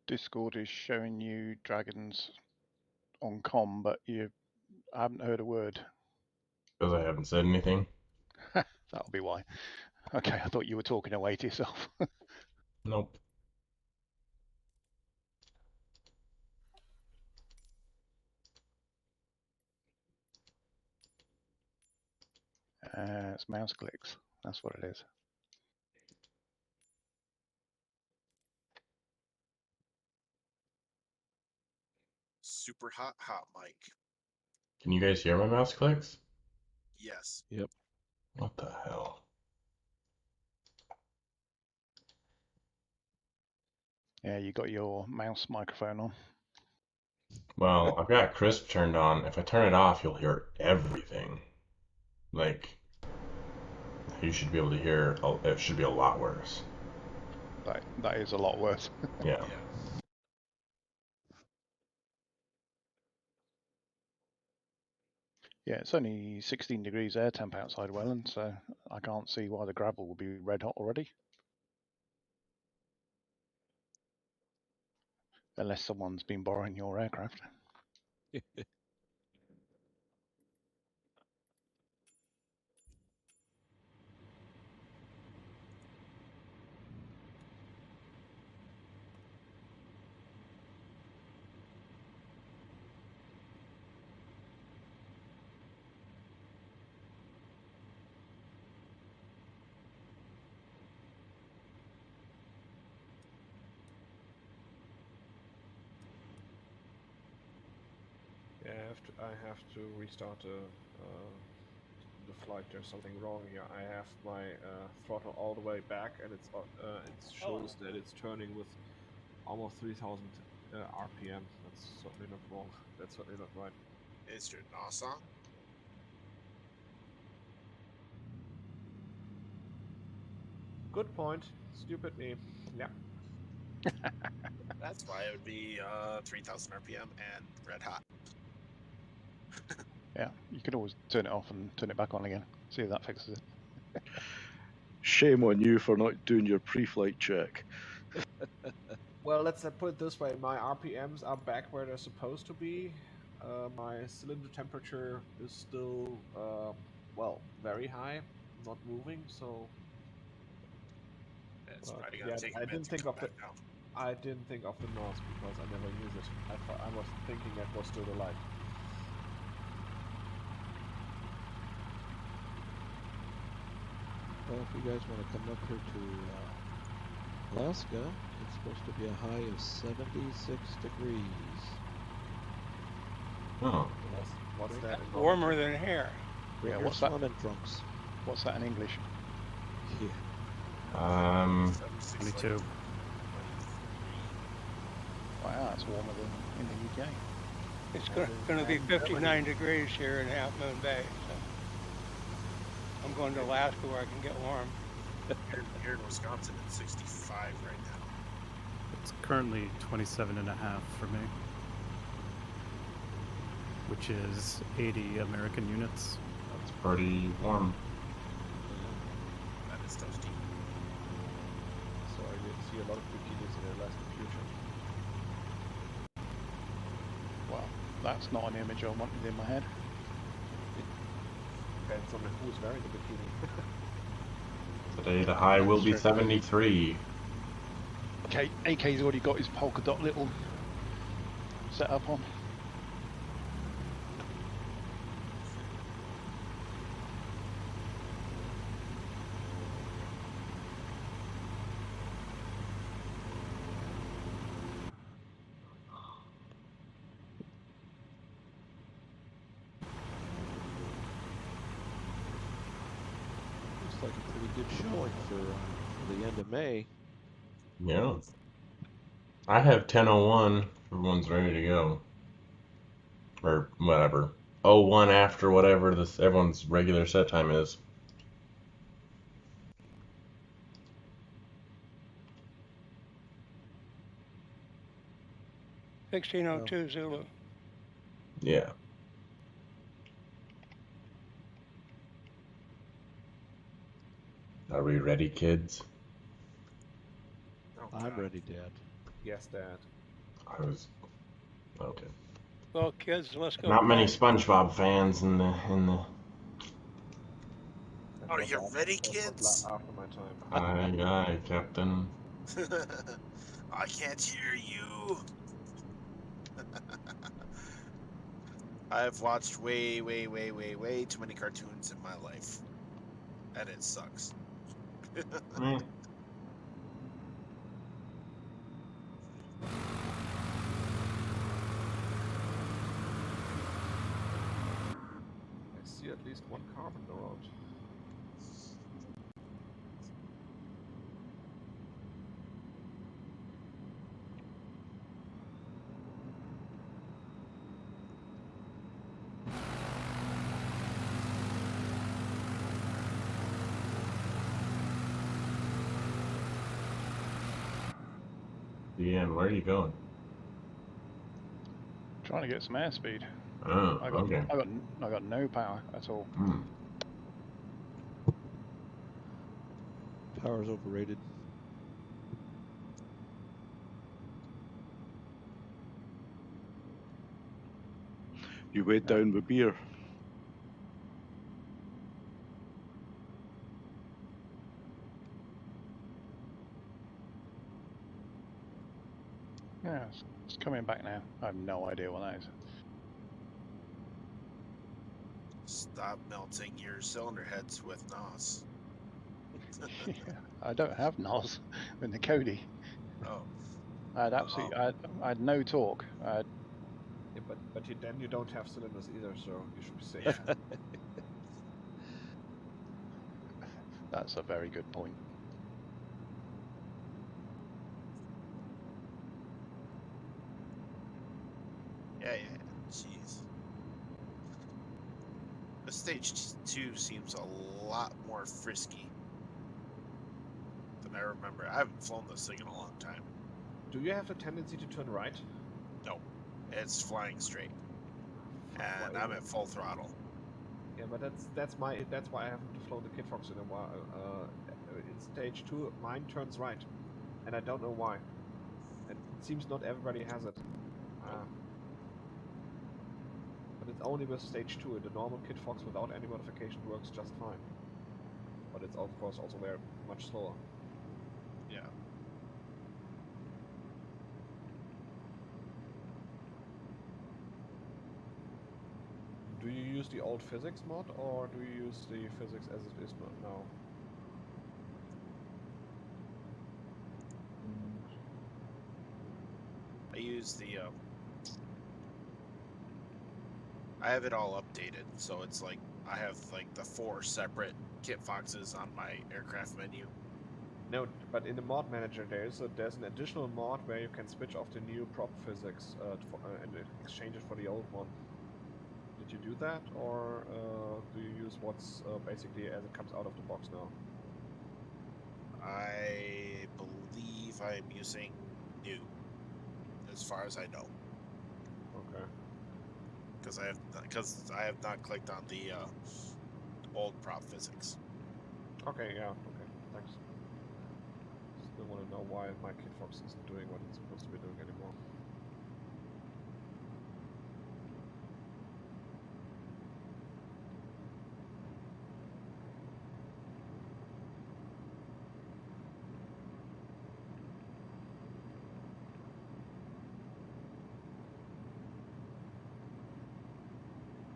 Discord is showing you dragons on comm, but I haven't heard a word. Because I haven't said anything. That'll be why. Okay, I thought you were talking away to yourself. Nope. It's mouse clicks. That's what it is. Super hot mic. Can you guys hear my mouse clicks? Yes. Yep. What the hell? Yeah, you got your mouse microphone on. Well, I've got crisp turned on. If I turn it off, you'll hear everything. Like, you should be able to hear. It should be a lot worse. That is a lot worse. Yeah. Yeah, it's only 16 degrees air temp outside Welland, so I can't see why the gravel would be red hot already. Unless someone's been borrowing your aircraft. Yeah, I have to restart the flight. There's something wrong here. I have my throttle all the way back, and it shows that it's turning with almost 3,000 RPM. That's certainly not wrong. That's certainly not right. Is your NOS on? Good point. Stupid me. Yeah. That's why it would be 3,000 RPM and red hot. Yeah, you could always turn it off and turn it back on again. See if that fixes it. Shame on you for not doing your pre-flight check. Well, let's put it this way. My RPMs are back where they're supposed to be. My cylinder temperature is still, well, very high, not moving, so... It's probably gonna yeah, take I a minute didn't to think come of the back down. I didn't think of the NOS because I never use it. I was thinking that was still the light. Well, if you guys want to come up here to Alaska, it's supposed to be a high of 76 degrees. Oh. What's that? in Warmer than here. Yeah, Bring what's your that? swimming trunks. What's that in English? Yeah. 22. Wow, it's warmer than in the UK. It's going to be 59 degrees here in Half Moon Bay. So I'm going to Alaska where I can get warm. Here in Wisconsin, it's 65 right now. It's currently 27.5 for me, which is 80 American units. That's pretty warm. That is toasty. So I did see a lot of bikinis in the Alaskan future. Well, that's not an image I wanted in my head. Depends on who's wearing the bikini. Today the high will be 73. Okay, AK's already got his polka dot little set up on. Looks like a pretty good showing for the end of May. Yeah. I have 10:01. Everyone's ready to go. Or whatever. 01 after whatever this everyone's regular set time is. Oh. 1602 Zulu. Yeah. Are we ready, kids? Oh, I'm God. ready, Dad. Yes, Dad. I was okay. Well, kids, let's go Not many play. SpongeBob fans in the. That Are was you ready, that was kids? after my time. Aye, Captain. I can't hear you. I've watched way too many cartoons in my life, and it sucks. Eh. I see at least one car on the road. Ian, where are you going? Trying to get some airspeed. Oh, I got okay. I got no power at all. Hmm. Power's overrated. You weighed down with beer. Yeah, it's coming back now. I have no idea what that is. Stop melting your cylinder heads with NOS. Yeah, I don't have NOS in the Cody. Oh, I had absolutely, I had no torque. I had, Yeah, but then you don't have cylinders either, so you should be safe. that's a very good point. yeah. Jeez. The stage 2 seems a lot more frisky than I remember. I haven't flown this thing in a long time. Do you have the tendency to turn right? No, it's flying straight, and Why- I'm at full throttle. Yeah, but that's why I haven't flown the Kit Fox in a while. In stage 2, mine turns right, and I don't know why. And it seems not everybody has it. But it's only with stage 2. The normal Kit Fox without any modification works just fine. But it's of course also very much slower. Yeah. Do you use the old physics mod, or do you use the physics as it is now? I use the I have it all updated, so it's like I have like the 4 separate Kit Foxes on my aircraft menu. No, but in the mod manager there's an additional mod where you can switch off the new prop physics and exchange it for the old one. Did you do that, or do you use what's basically as it comes out of the box now? I believe I'm using new, as far as I know, Okay. because I have not clicked on the old prop physics. Okay, yeah, okay, thanks. Still want to know why my Kit Fox isn't doing what it's supposed to be doing anymore.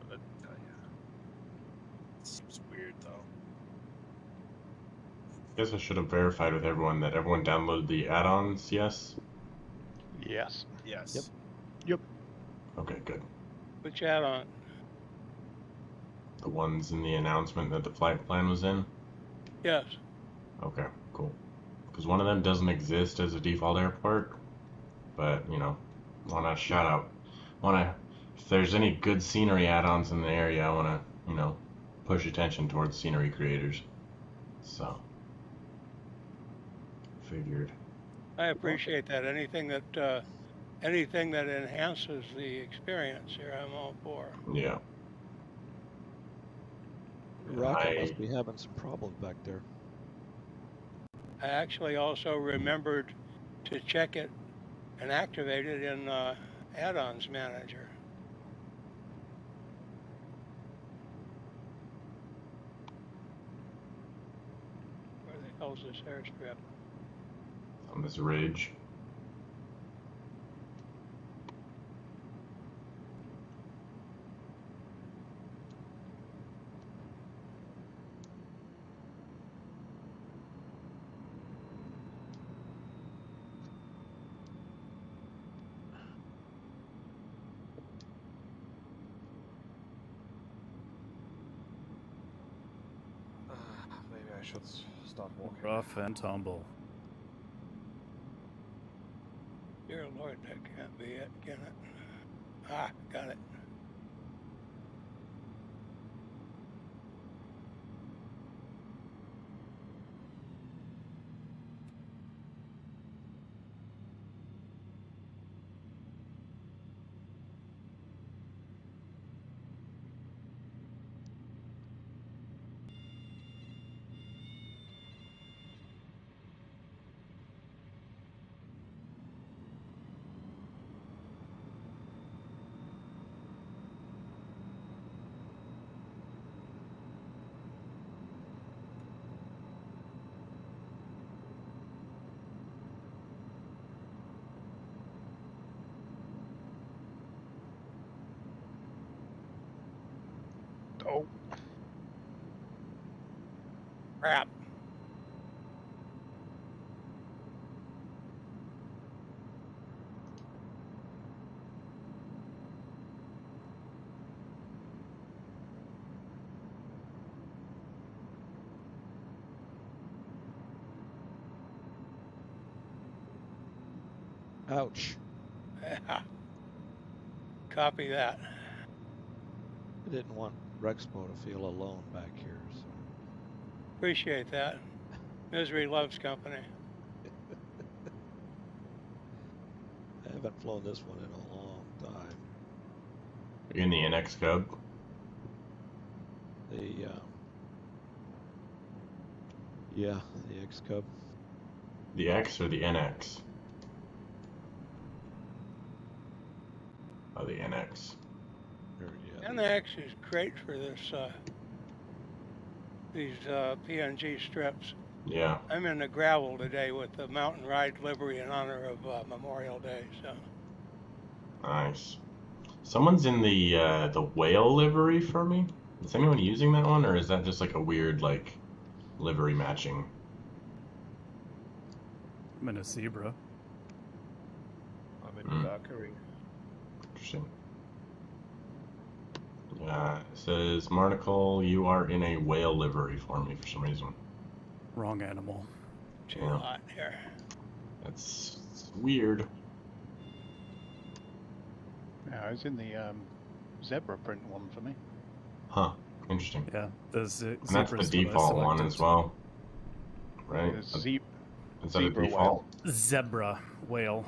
But yeah, it seems weird though. Guess I should have verified with everyone that everyone downloaded the add-ons. Yes. Yes. Yes. Okay, good. Which add-on? The ones in the announcement that the flight plan was in. Yes. Okay, cool. Because one of them doesn't exist as a default airport, but you know, want to shout out. If there's any good scenery add-ons in the area, I want to push attention towards scenery creators. So figured. I appreciate that. Anything that enhances the experience here, I'm all for. Yeah. Rocket must be having some problems back there. I actually also remembered to check it and activate it in add-ons manager. Where the hell's this airstrip? On this ridge. Maybe I should start walking. Rough and tumble. Dear Lord, that can't be it, can it? Ah, got it. Oh, Crap. Ouch. Yeah. Copy that. I didn't want Rexpo to feel alone back here, so. Appreciate that. Misery loves company. I haven't flown this one in a long time. Are you in the NX Cub? The yeah, the X Cub. The X or the NX? Oh, the NX. Or, yeah, NX is great for this these PNG strips. Yeah. I'm in the gravel today with the mountain ride livery in honor of Memorial Day. So Nice. Someone's in the whale livery for me. Is anyone using that one, or is that just like a weird like livery matching? I'm in a zebra. I'm in Mm. Valkyrie. Interesting. It says Marticle, you are in a whale livery for me for some reason. Wrong animal. too Yeah. hot here. That's weird. yeah, I was in the zebra print one for me. Huh. Interesting. Yeah, the And that's the zebra's what I default one selected. as well. Right? The Is that a zebra default? Zebra whale.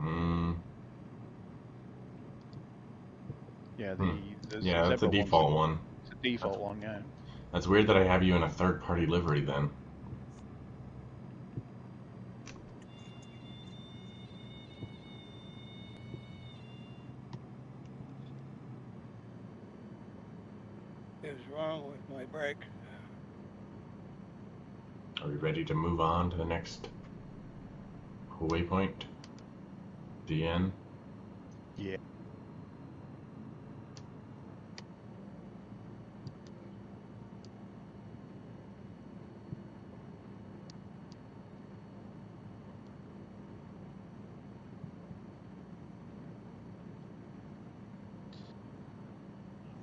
Mm. Yeah, Hmm. the Yeah, that's the zebra default one's one. It's a default one, yeah. That's weird that I have you in a third-party livery then. Is wrong with my brake. Are we ready to move on to the next waypoint? DN? Yeah.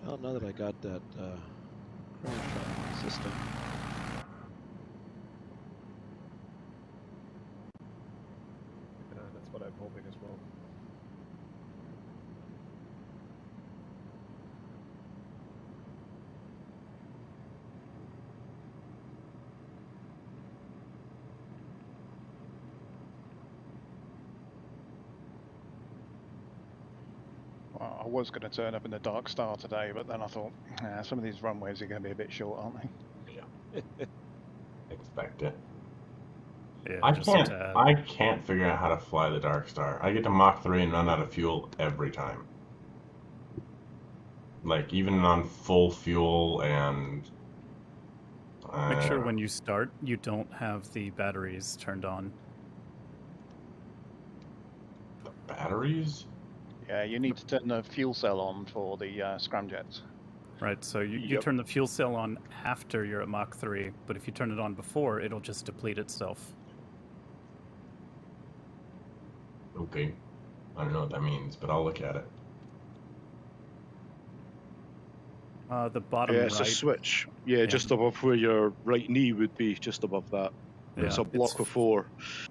Well, now that I got that crank on my system, Yeah, that's what I'm hoping as well. Well, I was going to turn up in the Dark Star today, but then I thought, nah, some of these runways are going to be a bit short, aren't they? Expect it. Yeah, I just can't. to add. I can't figure out how to fly the Dark Star. I get to Mach 3 and run out of fuel every time. Like even on full fuel and. Make sure when you start, you don't have the batteries turned on. The batteries. Yeah, you need to turn the fuel cell on for the scramjets. Right, so you Yep. turn the fuel cell on after you're at Mach 3, but if you turn it on before, it'll just deplete itself. Okay. I don't know what that means, but I'll look at it. The bottom Yeah, it's right. a switch. Yeah, just above where your right knee would be, just above that. It's a block of 4.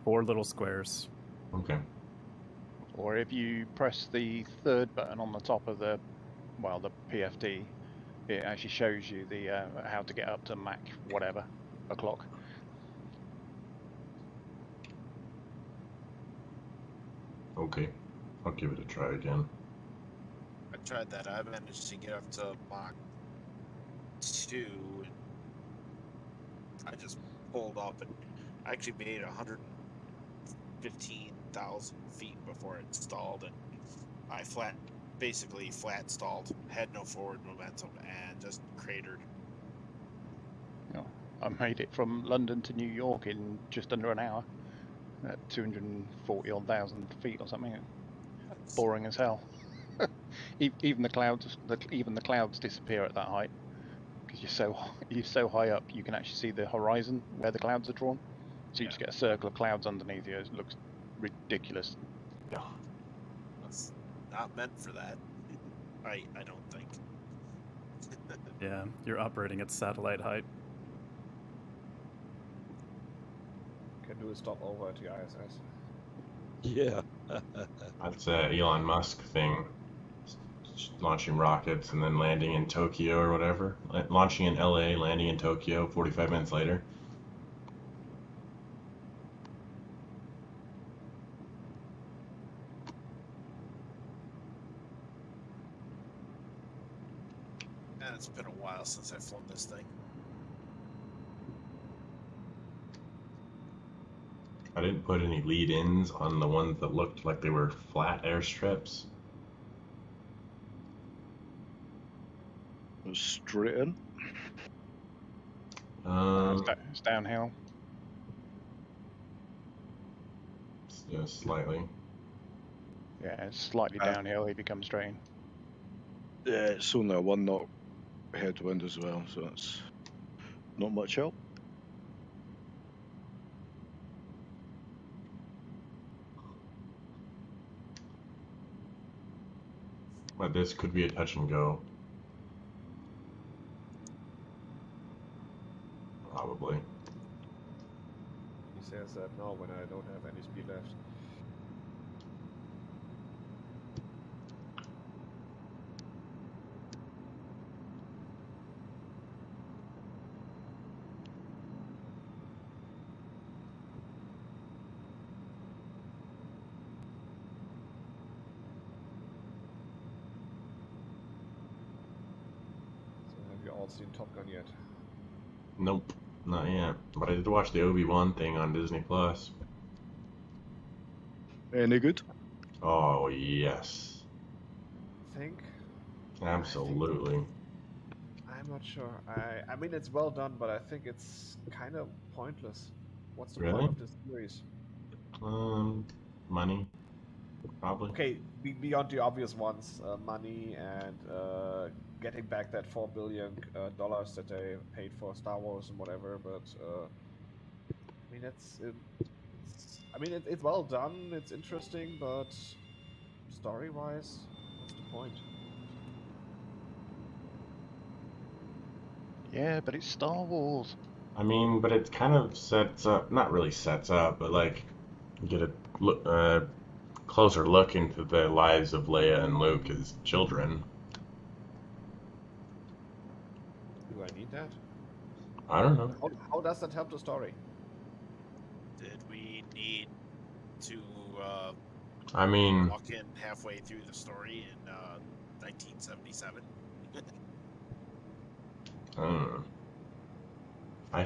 4 little squares. Okay. Or if you press the third button on the top of the PFD, it actually shows you the how to get up to Mach whatever o'clock. Okay. I'll give it a try again. I tried that. I managed to get up to Mach 2. And I just pulled up and I actually made 115,000 feet before it stalled, and I basically flat stalled, had no forward momentum, and just cratered. I made it from London to New York in just under an hour at 240,000 feet or something. Boring as hell. Even the clouds disappear at that height because you're so high up. You can actually see the horizon where the clouds are drawn. So you just get a circle of clouds underneath you. It looks ridiculous. Yeah. It's not meant for that. I don't think. Yeah, you're operating at satellite height. Can do a stopover at the ISS. Yeah. That's a Elon Musk thing. Launching rockets and then landing in Tokyo or whatever. Launching in LA, landing in Tokyo 45 minutes later. And it's been a while since I've flown this thing. I didn't put any lead-ins on the ones that looked like they were flat airstrips. Straight in. It's downhill. Yeah, slightly. Yeah, it's slightly downhill if you come straight in. Yeah, it's only a 1 knot headwind as well, so it's not much help. But this could be a touch and go. Probably. He says that now when I don't have any speed left. So have you all seen Top Gun yet? Nope, not yet. But I did watch the Obi-Wan thing on Disney Plus. Any good? Oh yes, Think? absolutely. I'm not sure. I mean, it's well done, but I think it's kind of pointless. What's the Really? point of this series? Money, probably. Okay, beyond the obvious ones, money and getting back that $4 billion that they paid for Star Wars and whatever. But I mean, it's well done. It's interesting, but story-wise, what's the point? Yeah, but it's Star Wars. I mean, but it kind of sets up, not really sets up, but like you get a closer look into the lives of Leia and Luke as children. Do I need that? I don't know. How does that help the story? Did we need to I mean, walk in halfway through the story in 1977? I don't know. I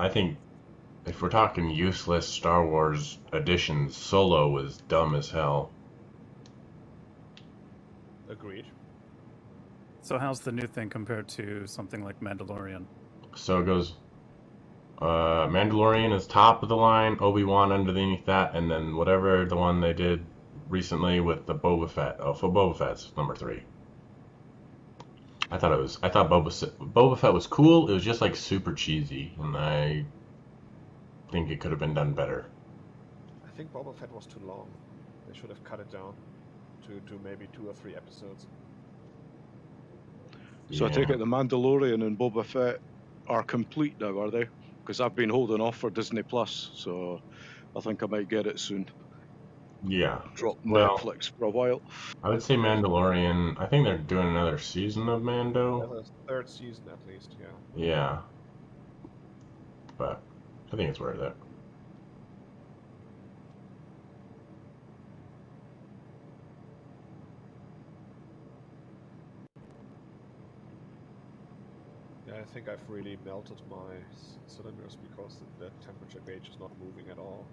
think if we're talking useless Star Wars additions, Solo was dumb as hell. Agreed. So how's the new thing compared to something like Mandalorian? So it goes, Mandalorian is top of the line, Obi-Wan underneath that, and then whatever the one they did recently with the Boba Fett. Oh, for Boba Fett's number 3. I thought Boba Fett was cool. It was just like super cheesy, and I think it could have been done better. I think Boba Fett was too long. They should have cut it down to maybe 2 or 3 episodes. So I take it the Mandalorian and Boba Fett are complete now, are they? Because I've been holding off for Disney Plus, so I think I might get it soon. Yeah. Drop Well, Netflix for a while. I would say Mandalorian. I think they're doing another season of Mando. There's a 3rd season at least, yeah. Yeah. But I think it's worth it. Yeah, I think I've really melted my cylinders because the temperature gauge is not moving at all.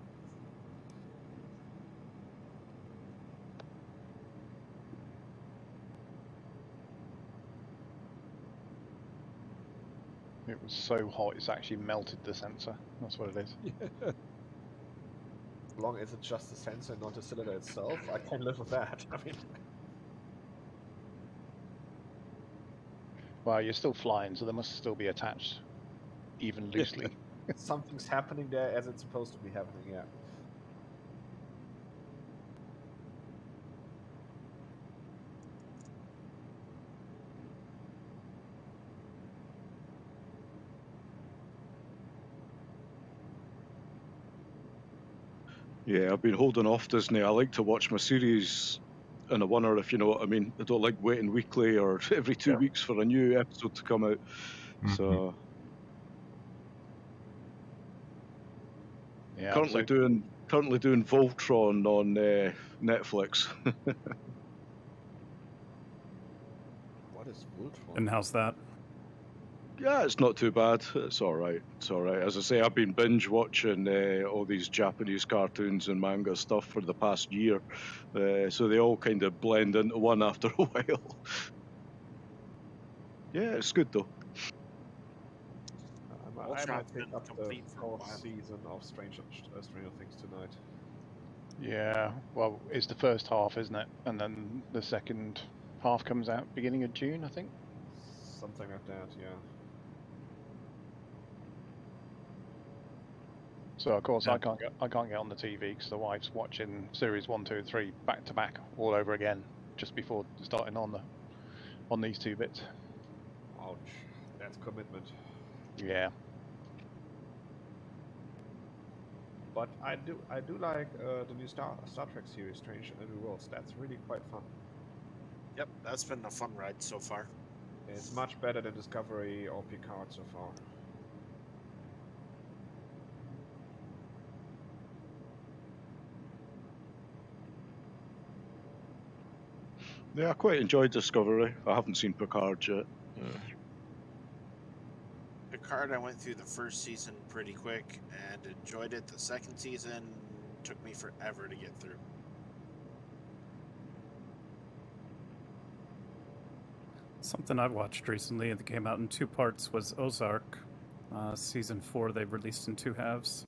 It was so hot it's actually melted the sensor. That's what it is. As long as it's just the sensor, not the cylinder itself, I can live with that. I mean, Well, you're still flying, so they must still be attached, even loosely. something's happening there as it's supposed to be happening, yeah. Yeah, I've been holding off Disney. I like to watch my series in a winner, if you know what I mean. I don't like waiting weekly or every 2 weeks for a new episode to come out. So Yeah. currently doing Voltron on Netflix. What is Voltron? And how's that? Yeah, it's not too bad. It's all right. It's all right. As I say, I've been binge watching all these Japanese cartoons and manga stuff for the past year, so they all kind of blend into one after a while. Yeah, it's good though. I Voltron's might been pick up the complete for a 4th while. season of Stranger Things tonight. Yeah. Well, it's the first half, isn't it? And then the second half comes out beginning of June, I think. Something like that, yeah. So of course Yeah. I can't get on the TV because the wife's watching series 1, 2, and 3 back to back all over again just before starting on these 2 bits. Ouch. That's commitment. Yeah. But I do like the new Star Trek series, Strange and New Worlds. That's really quite fun. Yep, that's been a fun ride so far. It's much better than Discovery or Picard so far. Yeah, I quite enjoyed Discovery. I haven't seen Picard yet. Picard, I went through the first season pretty quick and enjoyed it. The second season took me forever to get through. Something I watched recently that came out in 2 parts was Ozark. Season 4 they released in 2 halves.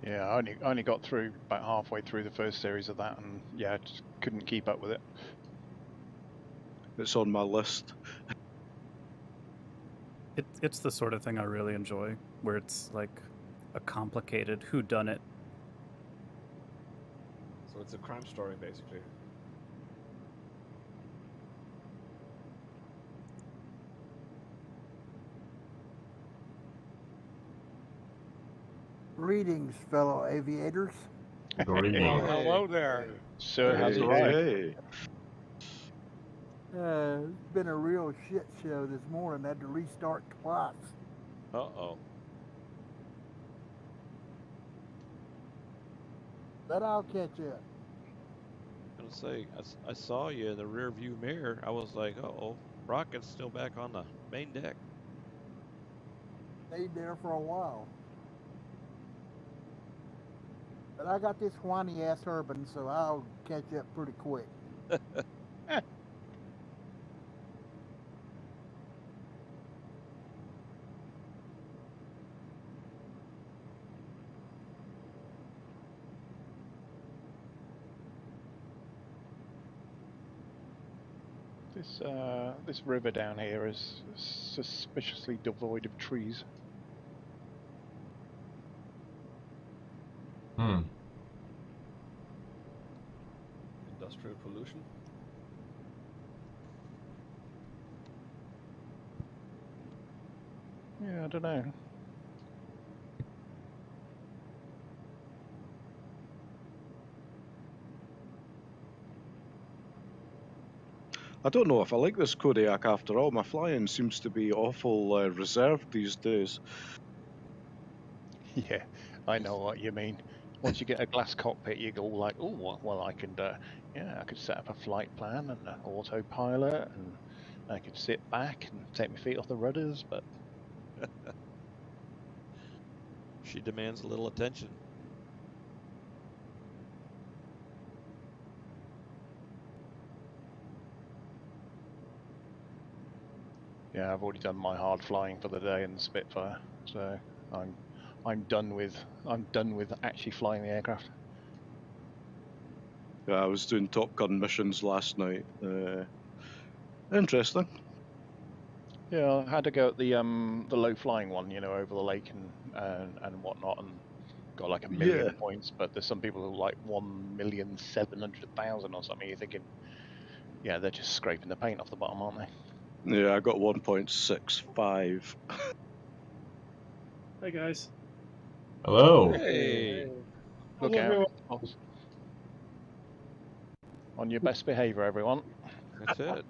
Yeah, I only got through about halfway through the first series of that, and yeah, I just couldn't keep up with it. It's on my list. It's the sort of thing I really enjoy, where it's like a complicated whodunit. So it's a crime story, basically. Greetings, fellow aviators. Greetings. Hello there. Sir has Hey, arrived. hey. It's been a real shit show this morning. I had to restart twice. Uh-oh. But I'll catch up. gonna say, I saw you in the rear view mirror. I was like, uh-oh, Rocket's still back on the main deck. Stayed there for a while. But I got this whiny ass urban, so I'll catch up pretty quick. This river down here is suspiciously devoid of trees. Industrial pollution. Yeah, I don't know. I don't know if I like this Kodiak after all. My flying seems to be awful reserved these days. Yeah, I know what you mean. Once you get a glass cockpit, you go like, oh, well, I could set up a flight plan and an autopilot, and I could sit back and take my feet off the rudders, but She demands a little attention. yeah, I've already done my hard flying for the day in the Spitfire, so I'm done with actually flying the aircraft. Yeah, I was doing Top Gun missions last night. Interesting. Yeah, I had to go at the low flying one, over the lake and whatnot, and got like 1 million points. But there's some people who are like 1,700,000 or something. You're thinking, yeah, they're just scraping the paint off the bottom, aren't they? Yeah, I got 1.65. Hey guys. Hello. Hey. Look Hello, out! On your best behaviour, everyone. That's it.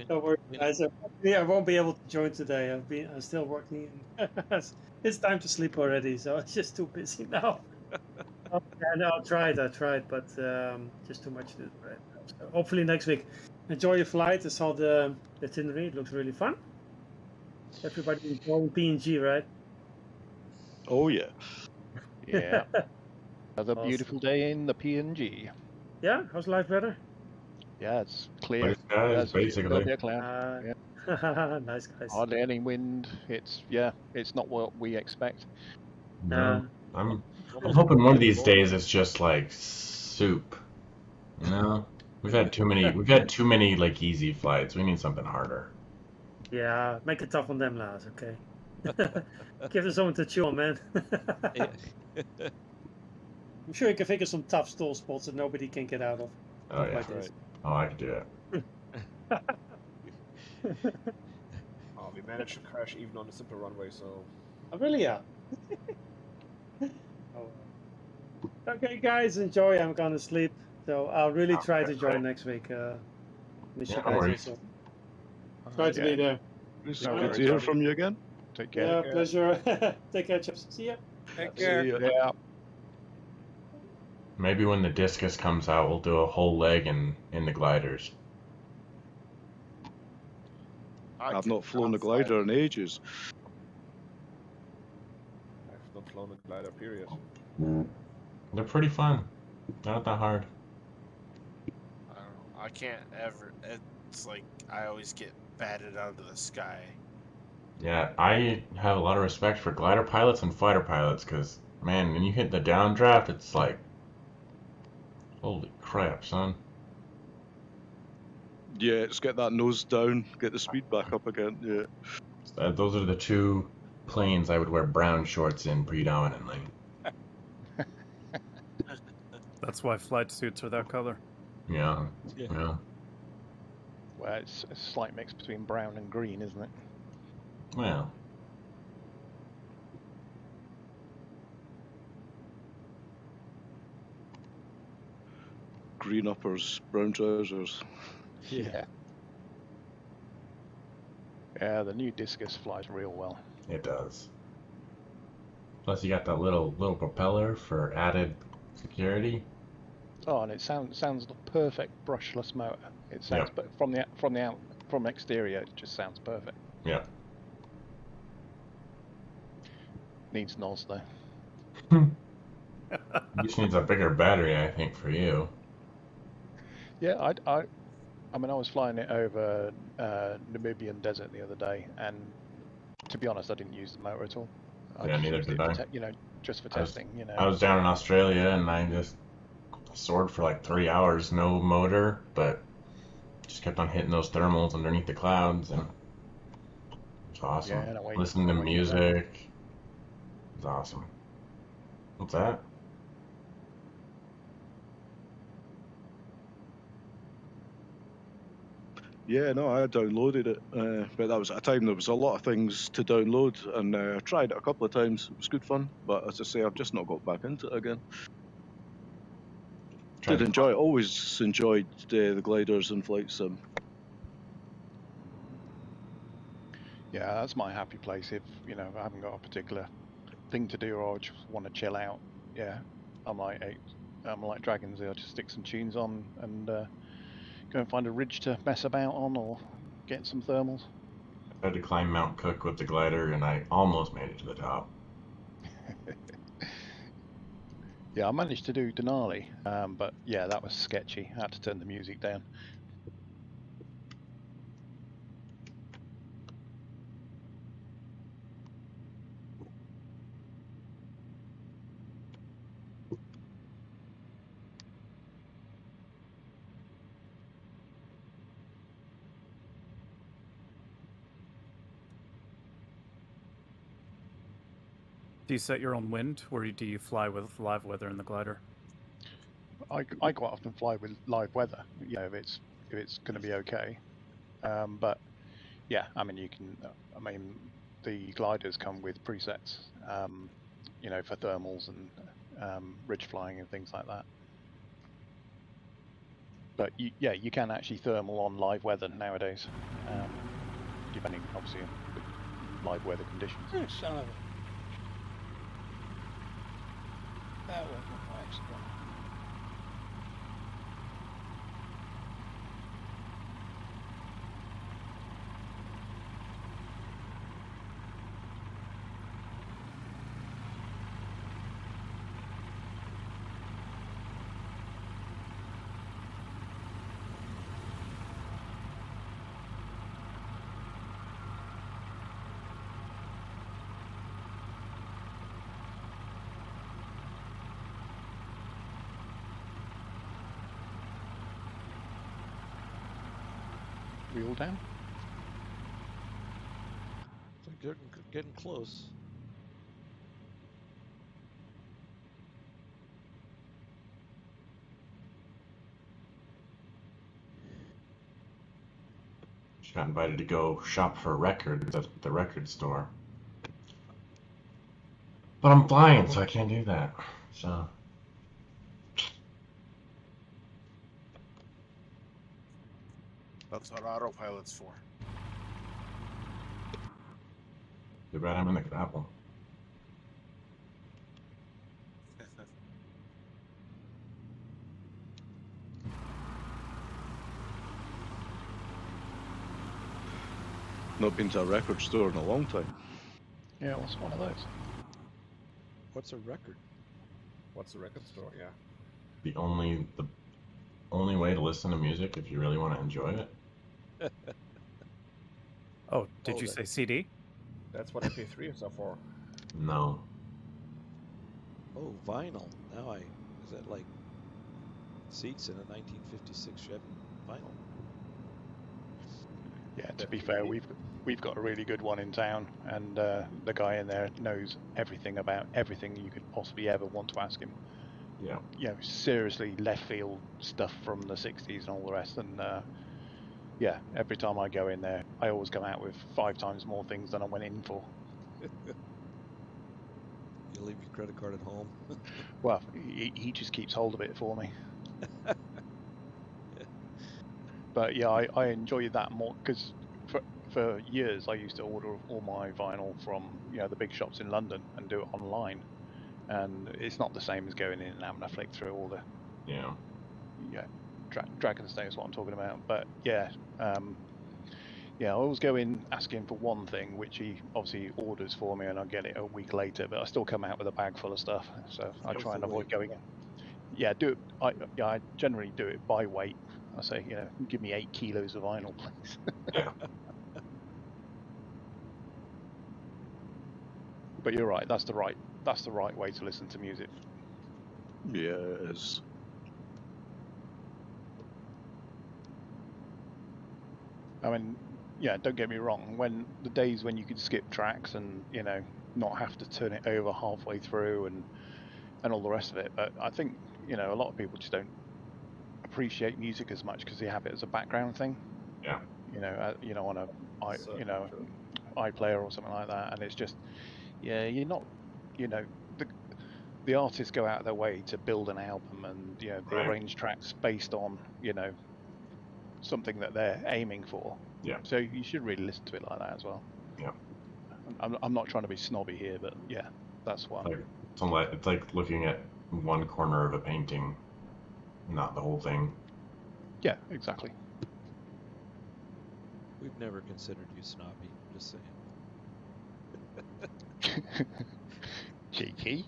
Don't worry, guys. I won't be able to join today. I'm still working. It's time to sleep already, so it's just too busy now. Yeah, no, I tried, but just too much to do right now. So hopefully next week. Enjoy your flight. I saw the itinerary. It looks really fun. Everybody enjoying PNG, right? Oh yeah. Yeah. Another beautiful day in the PNG. Yeah, how's life better? Yeah, it's clear. Blue skies, There's basically. a cloud. Yeah. Nice guys. Hardly any wind. It's not what we expect. No, I'm hoping one of these days it's just like soup. You know, we've had too many like easy flights. We need something harder. Yeah, make it tough on them, lads. Okay. Give them something to chew on, man. I'm sure you can figure some tough stall spots that nobody can get out of. Oh yeah. Like this. Oh, I could do that. Oh, we managed to crash even on a simple runway, so. Oh, really? Yeah. Oh. Okay, guys, enjoy. I'm gonna sleep, so I'll really try to join next week. Miss you No guys worries. also. Try to be there. It's No good worries, to hear buddy. from you again. Take care. Yeah, pleasure. Take care, chaps. See ya. Take See care. ya. Yeah. Maybe when the discus comes out, we'll do a whole leg in the gliders. I've not flown a glider in ages. I've not flown a glider, period. They're pretty fun. Not that hard. I don't know. I can't ever. It's like I always get batted out of the sky. Yeah, I have a lot of respect for glider pilots and fighter pilots because, man, when you hit the downdraft, it's like, holy crap, son. Yeah, it's get that nose down, get the speed back up again. Yeah. Those are the two planes I would wear brown shorts in predominantly. That's why flight suits are that color. Yeah, Yeah. yeah. Well, it's a slight mix between brown and green, isn't it? Well, Green uppers, brown trousers. Yeah. Yeah, the new discus flies real well. it does. Plus, you got that little propeller for added security. Oh, and it sounds the perfect brushless motor. It sounds, Yeah. but from exterior, it just sounds perfect. Yeah. Needs NOS though. Which needs a bigger battery, I think, for you. Yeah, I mean, I was flying it over Namibian desert the other day, and to be honest, I didn't use the motor at all. I Yeah, just neither used did it for I. just for I was, testing. I was down in Australia and I just soared for like 3 hours, no motor, but just kept on hitting those thermals underneath the clouds, and it's awesome. Yeah, no way. Listening to music. It's awesome. What's that? Yeah, no, I downloaded it, but that was at a time there was a lot of things to download, and I tried it a couple of times. It was good fun, but as I say, I've just not got back into it again. Did enjoy it. Always enjoyed the gliders and flight sim. Yeah, that's my happy place. If I haven't got a particular thing to do or I just want to chill out, yeah, I'm like Dragons. I'll just stick some tunes on and go and find a ridge to mess about on or get some thermals. I had to climb Mount Cook with the glider, and I almost made it to the top. Yeah, I managed to do Denali, but yeah, that was sketchy. I had to turn the music down. Do you set your own wind, or do you fly with live weather in the glider? I quite often fly with live weather, if it's going to be okay. But yeah, I mean, the gliders come with presets, for thermals and ridge flying and things like that. But you can actually thermal on live weather nowadays, depending obviously on live weather conditions. Son of a... That wasn't an accident. Wheel down. So getting close. She got invited to go shop for records at the record store. But I'm flying, so I can't do that. So. That's what autopilot's for. Too bad I'm in the gravel. Not been to a record store in a long time. Yeah, what's one of those? What's a record? What's the record store? Yeah. The only way to listen to music if you really want to enjoy it. Oh, did you say CD? That's what MP3s are for. No. Oh, vinyl. Now is that like seats in a 1956 Chevy vinyl? Yeah, to be fair, we've got a really good one in town, and the guy in there knows everything about everything you could possibly ever want to ask him. Yeah. Seriously left field stuff from the 60s and all the rest. And yeah, every time I go in there, I always come out with 5 times more things than I went in for. You leave your credit card at home? Well, he just keeps hold of it for me. But yeah, I enjoy that more because for years I used to order all my vinyl from the big shops in London and do it online, and it's not the same as going in and having to flick through all the yeah, Dragon's Day is what I'm talking about. But yeah, yeah, I always go in asking for one thing, which he obviously orders for me, and I get it a week later. But I still come out with a bag full of stuff, so I try and avoid going in. Yeah, I generally do it by weight. I say, give me 8 kilos of vinyl, please. Yeah. But you're right. That's the right way to listen to music. Yeah, it is. I mean, yeah, don't get me wrong. When the days when you could skip tracks and not have to turn it over halfway through and all the rest of it, but I think a lot of people just don't appreciate music as much because they have it as a background thing. Yeah. On a iPlayer or something like that, and it's just you're not the artists go out of their way to build an album, and they Right. arrange tracks based on something that they're aiming for. Yeah. So you should really listen to it like that as well. Yeah. I'm not trying to be snobby here, but yeah, that's what. It's like looking at one corner of a painting, not the whole thing. Yeah, exactly. We've never considered you snobby, just saying. Cheeky.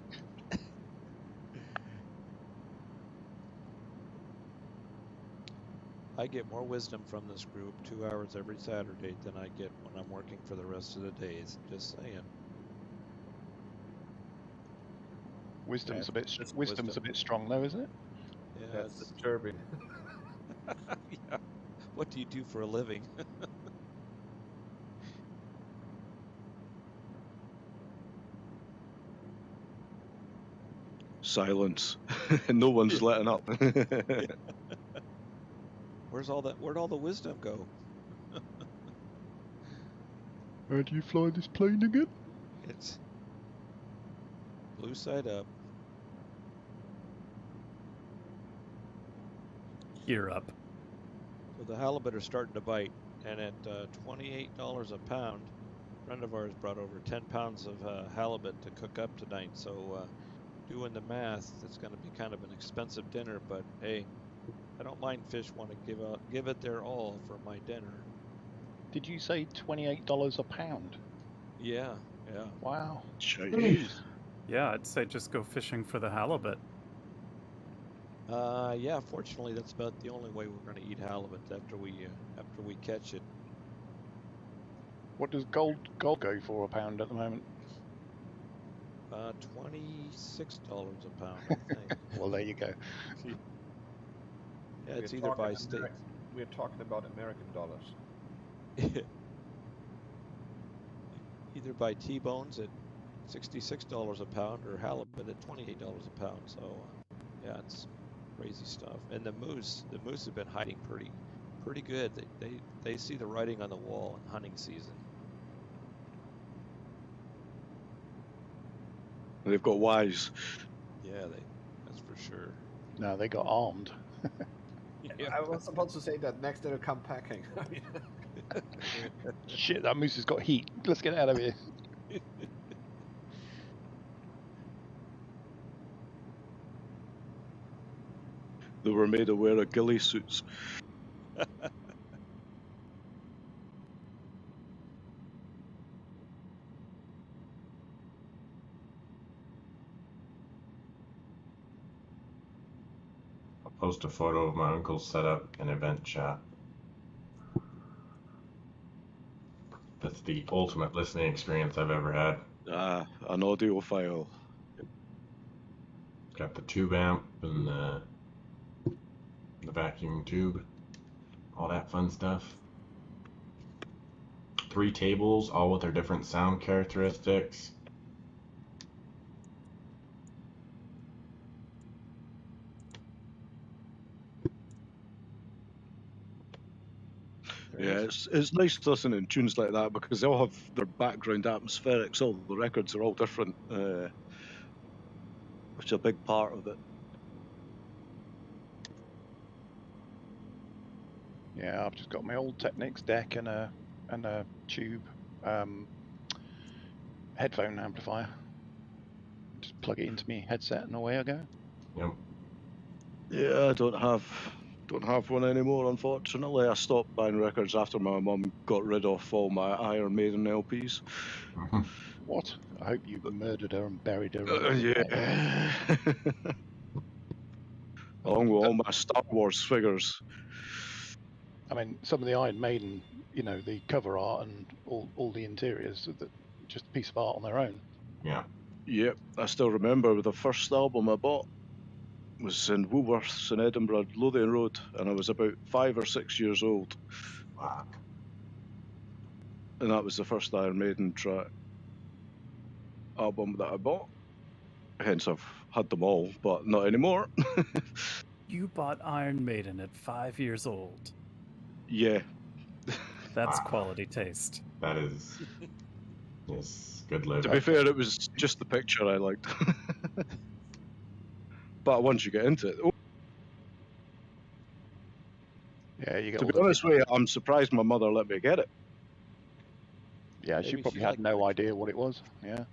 I get more wisdom from this group 2 hours every Saturday than I get when I'm working for the rest of the days. Just saying. Wisdom's Yeah, a bit strong though, isn't it? Yeah, That's disturbing. yeah. What do you do for a living? Silence. No one's letting up. Where'd all the wisdom go? How do you fly this plane again? It's blue side up. Gear up. So the halibut are starting to bite, and at $28 a pound, a friend of ours brought over 10 pounds of halibut to cook up tonight. So doing the math, it's going to be kind of an expensive dinner, but hey, I don't mind fish want to give it their all for my dinner. Did you say $28 a pound? Yeah. Wow. Jeez. Yeah, I'd say just go fishing for the halibut. Yeah, fortunately that's about the only way we're going to eat halibut after we catch it. What does gold go for a pound at the moment? $26 a pound, I think. Well, there you go. Yeah, it's either by state. We're talking about American dollars. Either by T-bones at $66 a pound or halibut at $28 a pound. So yeah, it's crazy stuff. And the moose have been hiding pretty good. They see the writing on the wall in hunting season. They've got wise. Yeah, that's for sure. No, they got armed. Yeah. I was supposed to say that next they'll come packing. Shit, that moose has got heat. Let's get out of here. They were made aware of ghillie suits. I'll post a photo of my uncle's setup in event chat. That's the ultimate listening experience I've ever had. An audiophile. Got the tube amp and the vacuum tube, all that fun stuff. 3 tables, all with their different sound characteristics. Yeah, it's nice to listen in tunes like that because they all have their background atmospherics. All the records are all different, which is a big part of it. Yeah, I've just got my old Technics deck and a tube headphone amplifier. Just plug it into my headset and away I go. Yep. Yeah, I don't have one anymore, unfortunately. I stopped buying records after my mum got rid of all my Iron Maiden LPs. What? I hope you murdered her and buried her. Yeah. Along with all my Star Wars figures. I mean, some of the Iron Maiden, you know, the cover art and all the interiors, just a piece of art on their own. Yeah. Yep, I still remember the first album I bought was in Woolworths in Edinburgh, Lothian Road, and I was about 5 or 6 years old. Wow. And that was the first Iron Maiden album that I bought. Hence, I've had them all, but not anymore. You bought Iron Maiden at 5 years old. Yeah. That's Wow. quality taste. That is. Yes, good living. To be fair, it was just the picture I liked. But once you get into it, Yeah, you get to all be honest with you, I'm surprised my mother let me get it. Yeah, she Maybe probably she had liked no the idea what it was. Yeah.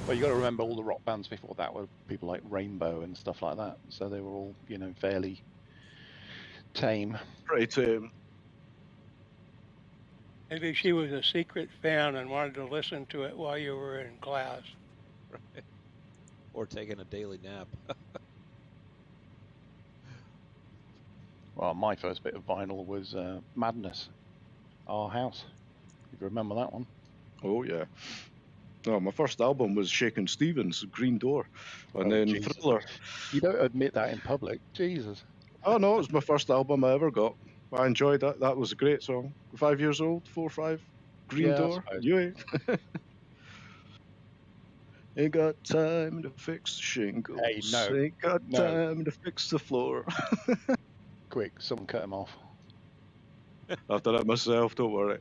But you got to remember all the rock bands before that were people like Rainbow and stuff like that. So they were all, you know, fairly tame. Pretty tame. Maybe she was a secret fan and wanted to listen to it while you were in class. Right. Or taking a daily nap. Well, my first bit of vinyl was Madness, Our House. If you remember that one. Oh, yeah. No, my first album was Shakin' Stevens, Green Door. And then Jesus. Thriller. You don't admit that in public. Jesus. Oh, no, it was my first album I ever got. I enjoyed that. That was a great song. 5 years old, 4 or 5. Green Yeah, I Door. suppose. You ain't got time to fix the shingles. Hey, no. Ain't got No. time to fix the floor. Quick, someone cut him off. I've done it myself, don't worry.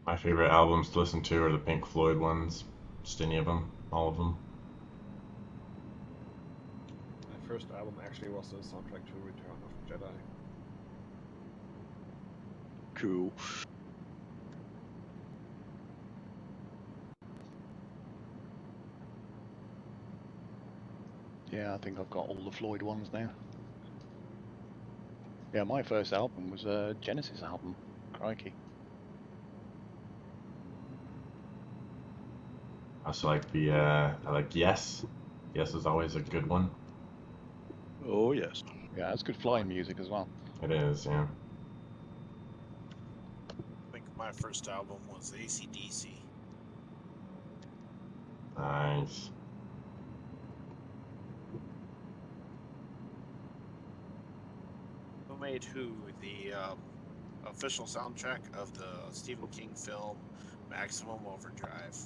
My favorite albums to listen to are the Pink Floyd ones. Just any of them. All of them. My first album actually was the soundtrack to Return of the Jedi. Cool. Yeah, I think I've got all the Floyd ones now. Yeah, my first album was a Genesis album. Crikey. I also like I like Yes. Yes is always a good one. Oh, yes. Yeah, it's good flying music as well. It is, yeah. I think my first album was AC/DC. Nice. Who made who? The official soundtrack of the Stephen King film Maximum Overdrive.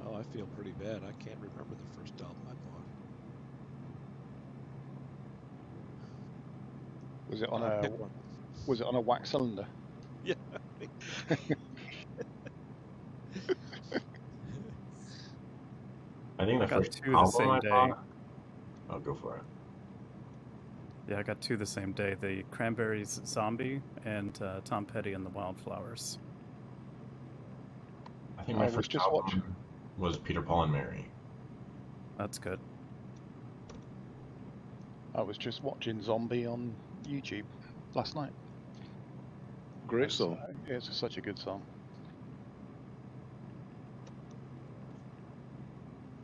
Oh, I feel pretty bad. I can't remember the first album I bought. Was it on Pick one. Was it on a wax cylinder? Yeah. I think I the got first two the album same I day. bought. Oh, go for it. Yeah, I got two the same day. The Cranberries Zombie and Tom Petty and the Wildflowers. I think I my was first just album was Peter, Paul, and Mary. That's good. I was just watching Zombie on YouTube last night. Great song. It's such a good song.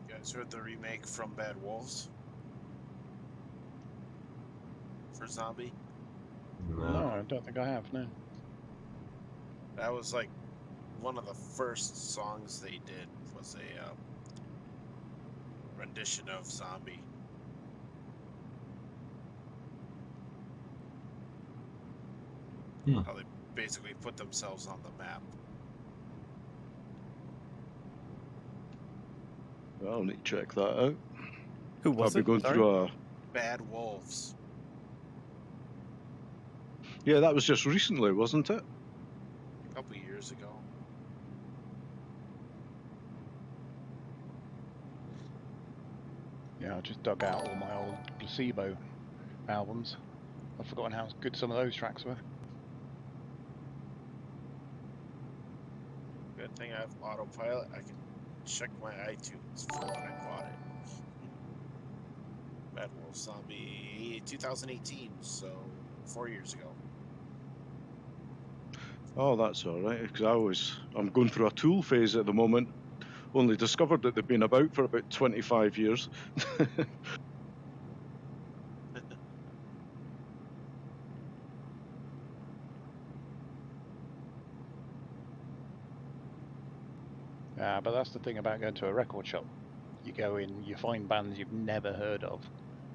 You guys heard the remake from Bad Wolves for Zombie? No, I don't think I have, no. That was like one of the first songs they did was a rendition of Zombie. How they basically put themselves on the map. I'll need to check that out. Who was I'll it? be going Sorry? through Bad Wolves. Yeah, that was just recently, wasn't it? A couple years ago. Yeah, I just dug out all my old Placebo albums. I've forgotten how good some of those tracks were. Good thing I have autopilot. I can check my iTunes for when I bought it. Bad Wolf Zombie 2018, so 4 years ago. Oh, that's all right. Because I'm going through a Tool phase at the moment. Only discovered that they've been about for about 25 years. Yeah, but that's the thing about going to a record shop. You go in, you find bands you've never heard of,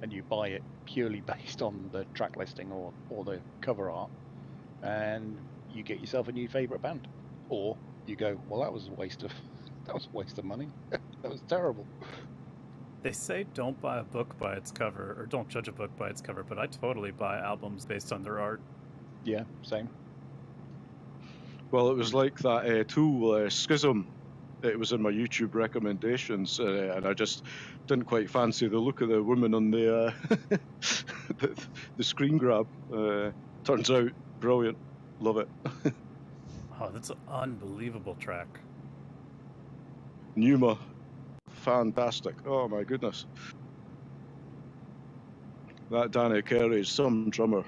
and you buy it purely based on the track listing or the cover art, and you get yourself a new favourite band. Or you go, well, that was a waste of money. That was terrible. They say don't buy a book by its cover, or don't judge a book by its cover, but I totally buy albums based on their art. Yeah, same. Well, it was like that Tool Schism. It was in my YouTube recommendations, and I just didn't quite fancy the look of the woman on the the screen grab. Turns out brilliant. Love it. Oh, that's an unbelievable track. Numa, fantastic. Oh my goodness. That Danny Carey is some drummer.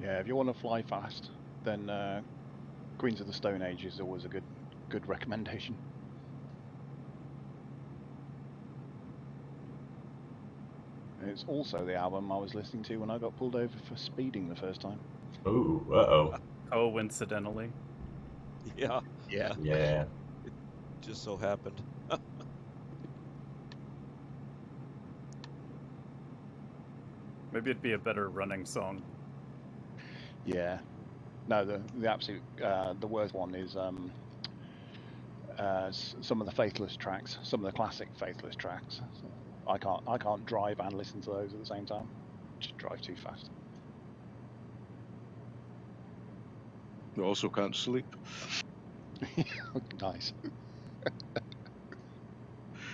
Yeah, if you want to fly fast, then Queens of the Stone Age is always a good recommendation. It's also the album I was listening to when I got pulled over for speeding the first time. Ooh, uh-oh. Coincidentally. Yeah. Yeah. Yeah. It just so happened. Maybe it'd be a better running song. Yeah. No, the absolute the worst one is some of the Faithless tracks, some of the classic Faithless tracks. So I can't drive and listen to those at the same time. Just drive too fast. You also can't sleep. Nice. That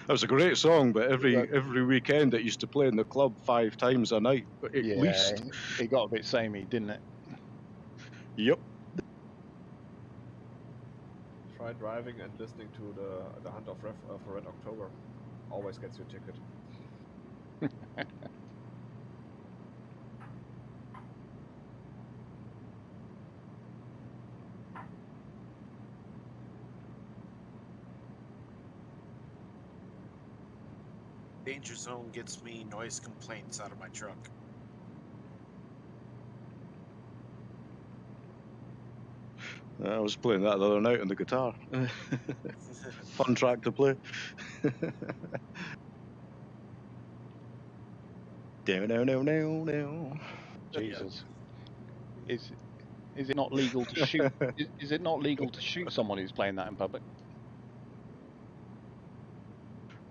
was a great song, but every weekend it used to play in the club 5 times a night, at least. It got a bit samey, didn't it? Yep. Try driving and listening to the Hunt for Red October. Always gets you a ticket. Danger Zone gets me noise complaints out of my truck. I was playing that the other night on the guitar. Fun track to play. Down. Jesus. Is it not legal to shoot? Is it not legal to shoot someone who's playing that in public?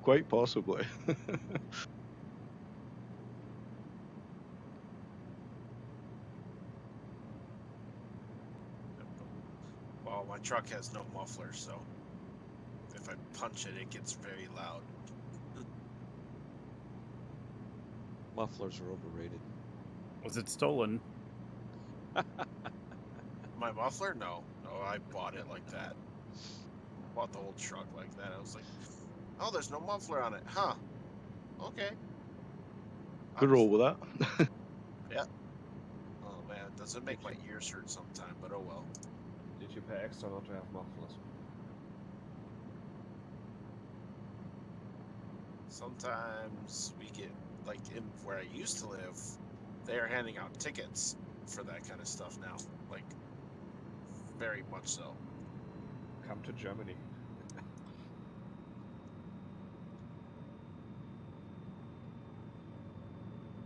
Quite possibly. Well, my truck has no muffler, so if I punch it, it gets very loud. Mufflers are overrated. Was it stolen? My muffler? No, I bought it like that. Bought the whole truck like that. I was like, oh, there's no muffler on it, huh? Okay. Good roll with that. Yeah. Oh man, does it make my ears hurt sometime? But oh well. Did you pay extra not to have mufflers? Sometimes we get, like, in where I used to live, they are handing out tickets for that kind of stuff now. Like, very much so. Come to Germany.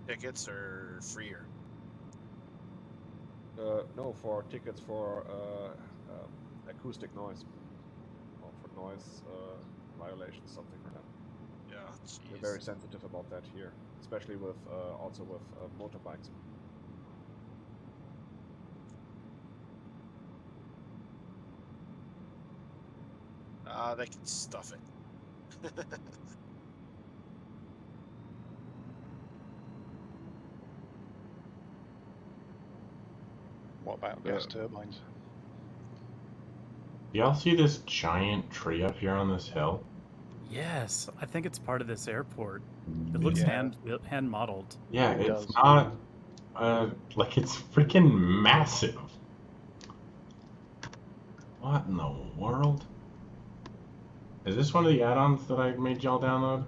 Tickets are freer. No, for tickets for acoustic noise. Or for noise violations, something like that. Yeah, We're jeez. very sensitive about that here, especially with also with motorbikes. They can stuff it. What about gas turbines? Y'all see this giant tree up here on this hill? Yes, I think it's part of this airport. It looks Yeah. hand modeled. Yeah, It it's does. not, like it's freaking massive. What in the world? Is this one of the add-ons that I made y'all download?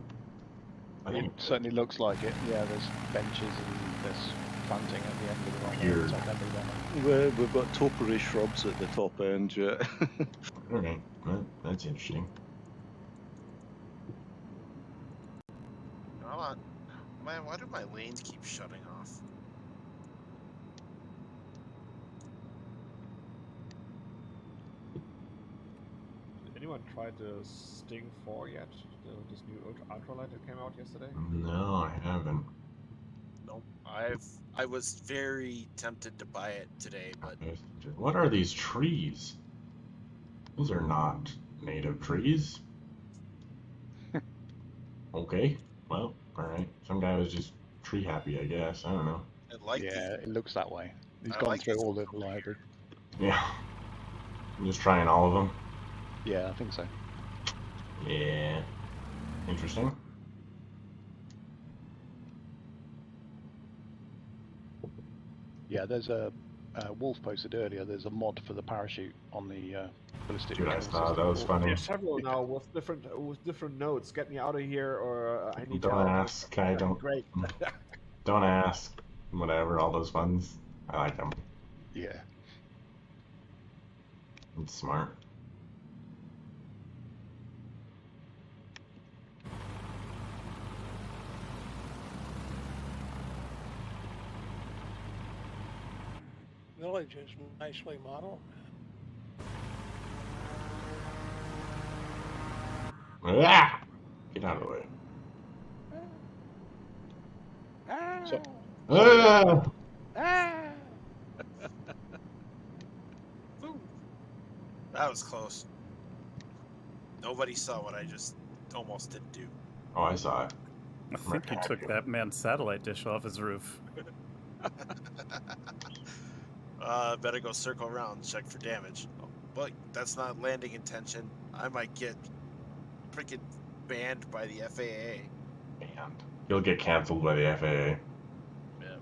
I It think certainly looks like it. Yeah, there's benches and there's planting at the end of the runway. Weird. Top end of the runway. We've got topiary shrubs at the top end, yeah. Okay, well, that's interesting. Come on. Man, why do my lanes keep shutting off? Did anyone try the Sting 4 yet? This new ultralight that came out yesterday? No, I haven't. Nope. I was very tempted to buy it today, but What are these trees? Those are not native trees. Okay, well, alright. Some guy was just tree happy, I guess. I don't know. I like Yeah, it looks that way. He's I gone like through these all ones of the over here. library. Yeah. I'm just trying all of them. Yeah, I think so. Yeah. Interesting. Yeah, there's a Wolf posted earlier. There's a mod for the parachute on the ballistic Dude, I control saw system. that was funny. There's several now with different notes. Get me out of here, or I need Don't help. ask. I don't. Great. Don't ask. Whatever. All those ones. I like them. Yeah. It's smart. Village is nicely modeled. Ah! Get out of the way. So, Ah! Ooh, that was close. Nobody saw what I just almost didn't do. Oh, I saw it. I think you took that man's satellite dish off his roof. Better go circle around and check for damage. Oh, but that's not landing intention. I might get freaking banned by the FAA. And you'll get canceled by the FAA. Yeah.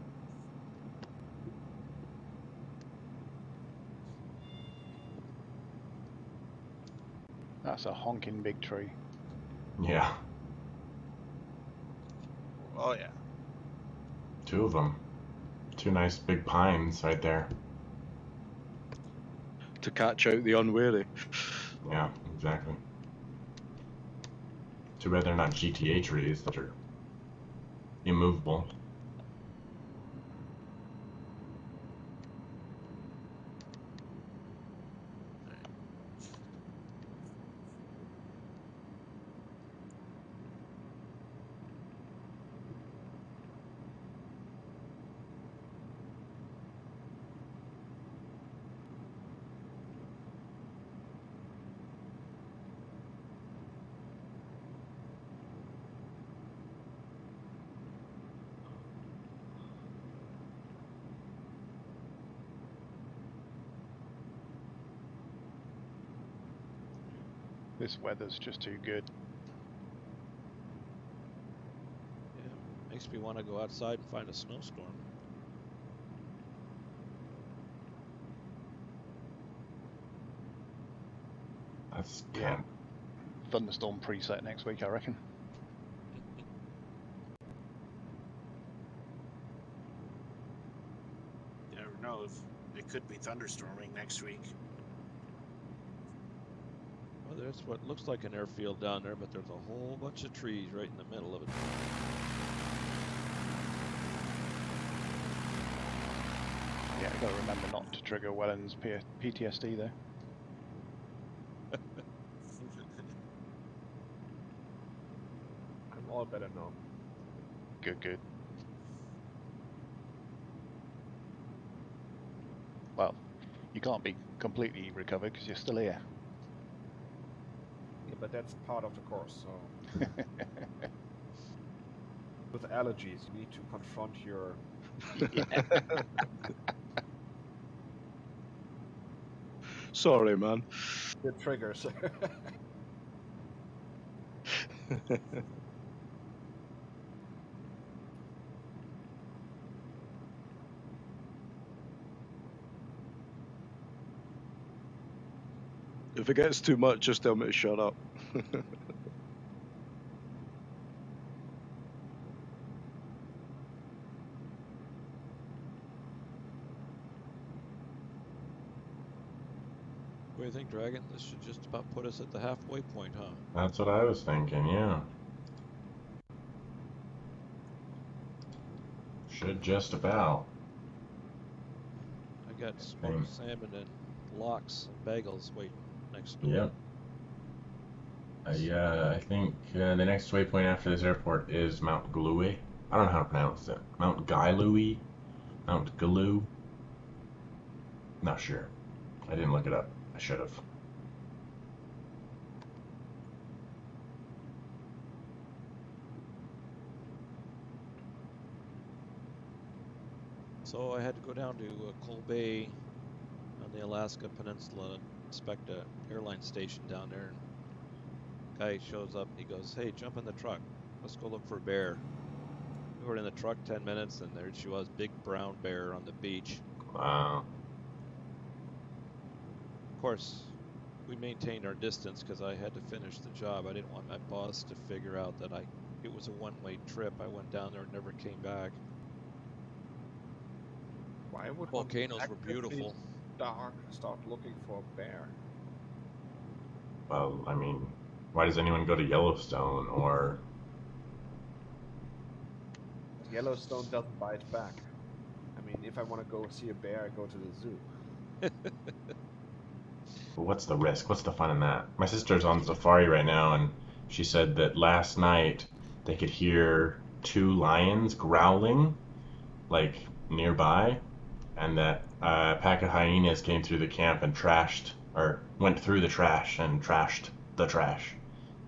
that's a honking big tree. Yeah. Oh yeah. Two of them. Two nice big pines right there. To catch out the unwary. Yeah, exactly. Too bad they're not GTA trees. Those are immovable. This weather's just too good. Yeah, makes me want to go outside and find a snowstorm. That's Yeah. Thunderstorm preset next week, I reckon. You never know if it could be thunderstorming next week. Well, there's what looks like an airfield down there, but there's a whole bunch of trees right in the middle of it. Yeah, I've got to remember not to trigger Wellens PTSD there. I'm all better now. Good, good. Well, you can't be completely recovered because you're still here. but that's part of the course. So with allergies, you need to confront your Sorry, man. your triggers. If it gets too much, just tell me to shut up. What do you think, Dragon? This should just about put us at the halfway point, huh? That's what I was thinking, yeah. Should just about. I got smoked salmon and lox and bagels waiting next door. Yep. I think the next waypoint after this airport is Mount Giluwe. I don't know how to pronounce it. Mount Giluwe? Mount Gilu? Not sure. I didn't look it up. I should have. So I had to go down to Coal Bay on the Alaska Peninsula and inspect a airline station down there. And guy shows up and he goes, "Hey, jump in the truck. Let's go look for a bear." We were in the truck 10 minutes and there she was, big brown bear on the beach. Wow. Of course, we maintained our distance because I had to finish the job. I didn't want my boss to figure out that it was a one-way trip. I went down there and never came back. Why would Volcanoes one were actively beautiful. start looking for a bear? Well, I mean, why does anyone go to Yellowstone or... Yellowstone doesn't bite back. I mean, if I want to go see a bear, I go to the zoo. What's the risk? What's the fun in that? My sister's on safari right now, and she said that last night they could hear 2 lions growling, like, nearby, and that a pack of hyenas came through the camp and went through the trash and trashed the trash.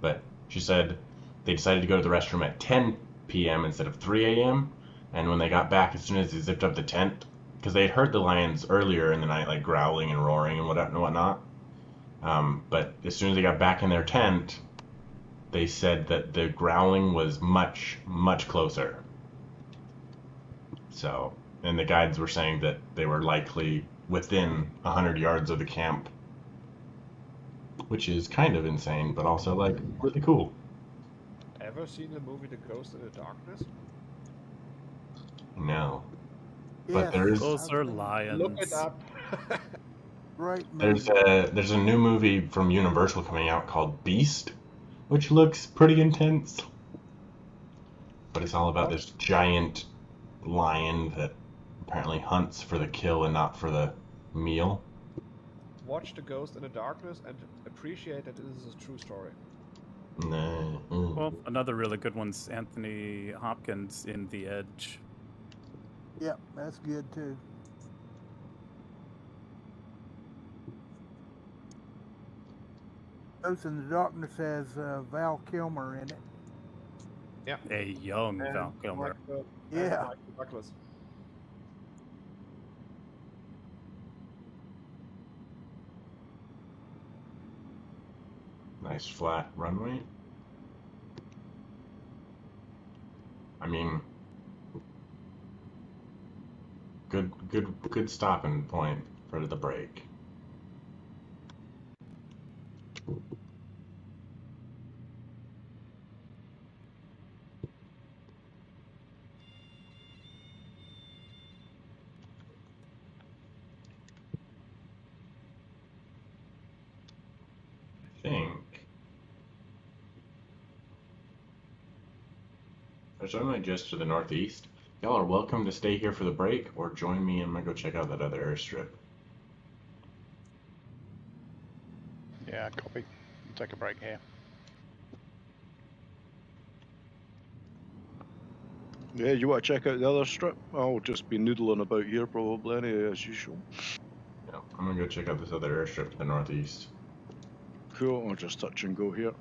But she said they decided to go to the restroom at 10 p.m. instead of 3 a.m., and when they got back, as soon as they zipped up the tent, because they had heard the lions earlier in the night, like growling and roaring and whatnot, but as soon as they got back in their tent, they said that the growling was much, much closer. So, and the guides were saying that they were likely within 100 yards of the camp, which is kind of insane, but also, like, really cool. Ever seen the movie The Ghost in the Darkness? No. Yes, But there is... Those are lions. Look it up. Great There's movie. there's a new movie from Universal coming out called Beast, which looks pretty intense. But it's all about this giant lion that apparently hunts for the kill and not for the meal. Watch The Ghost in the Darkness and appreciate that this is a true story. Nah. Well, another really good one's Anthony Hopkins in The Edge. Yep, that's good too. Ghost in the Darkness has Val Kilmer in it. Yeah. A young Val Kilmer. Yeah. Douglas. Nice flat runway. I mean, good stopping point for the break. I think there's only just to the northeast. Y'all are welcome to stay here for the break or join me. I'm gonna go check out that other airstrip. Yeah, copy. We'll take a break here. Yeah, you want to check out the other strip? I'll just be noodling about here probably anyway, as usual. Yeah, I'm gonna go check out this other airstrip to the northeast. Cool, I'll just touch and go here.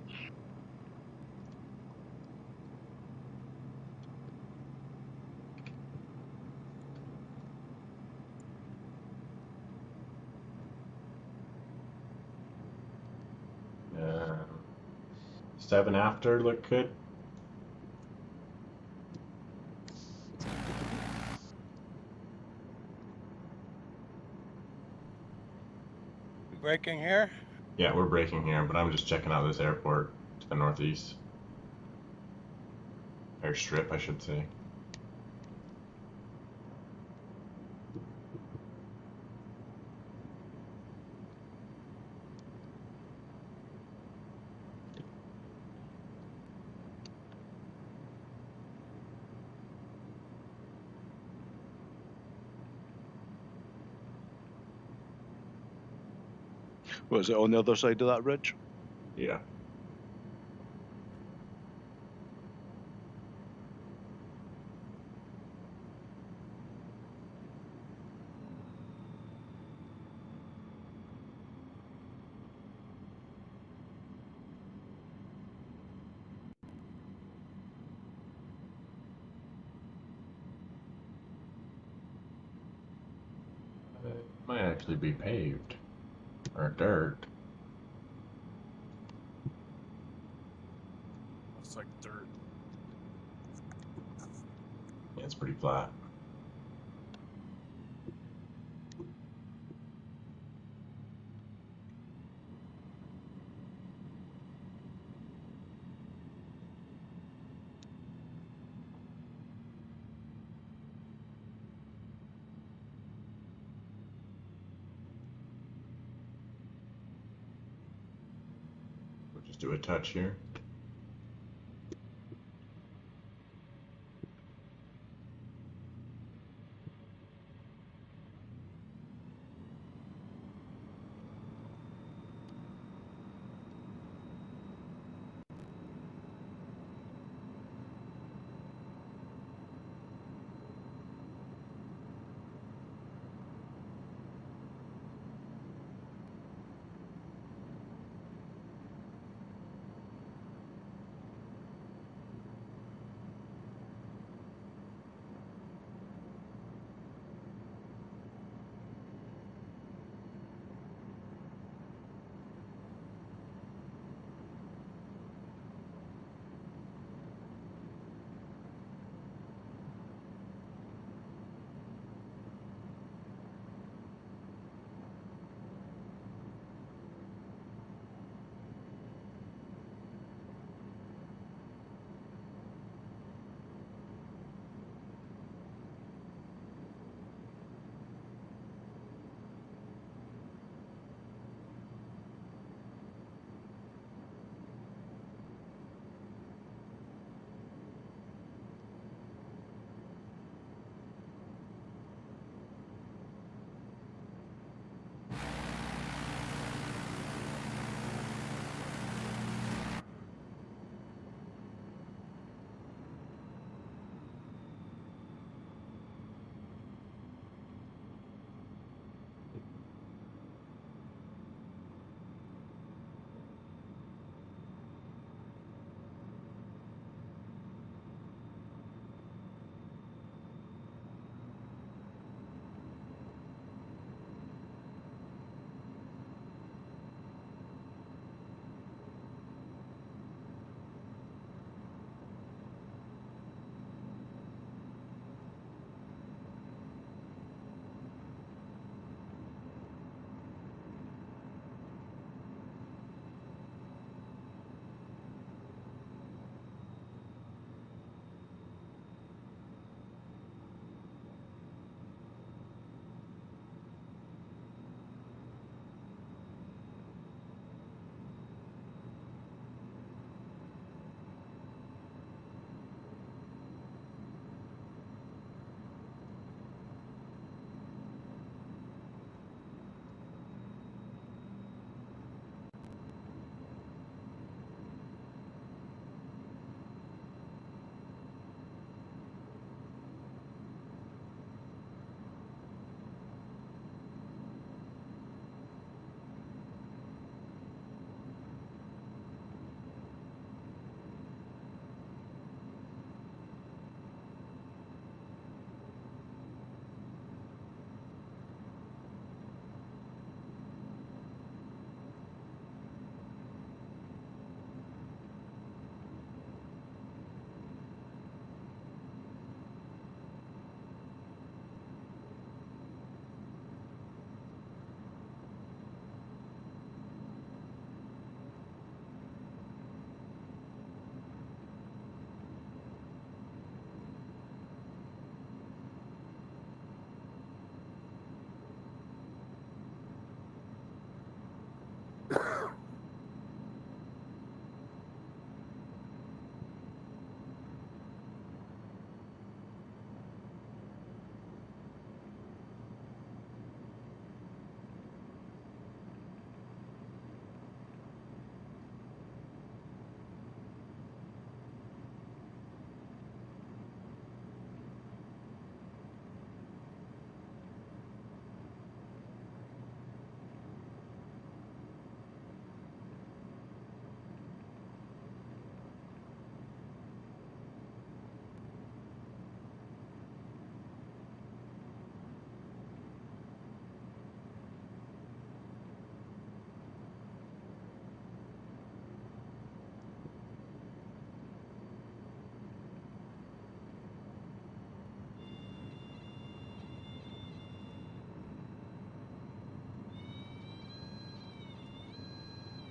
Um, 7 after look good. Braking here? Yeah, we're braking here, but I'm just checking out this airport to the northeast. Airstrip, I should say. Was it on the other side of that ridge? Yeah. It might actually be paved or dirt. Looks like dirt. Yeah, it's pretty flat. We'll just do a touch here.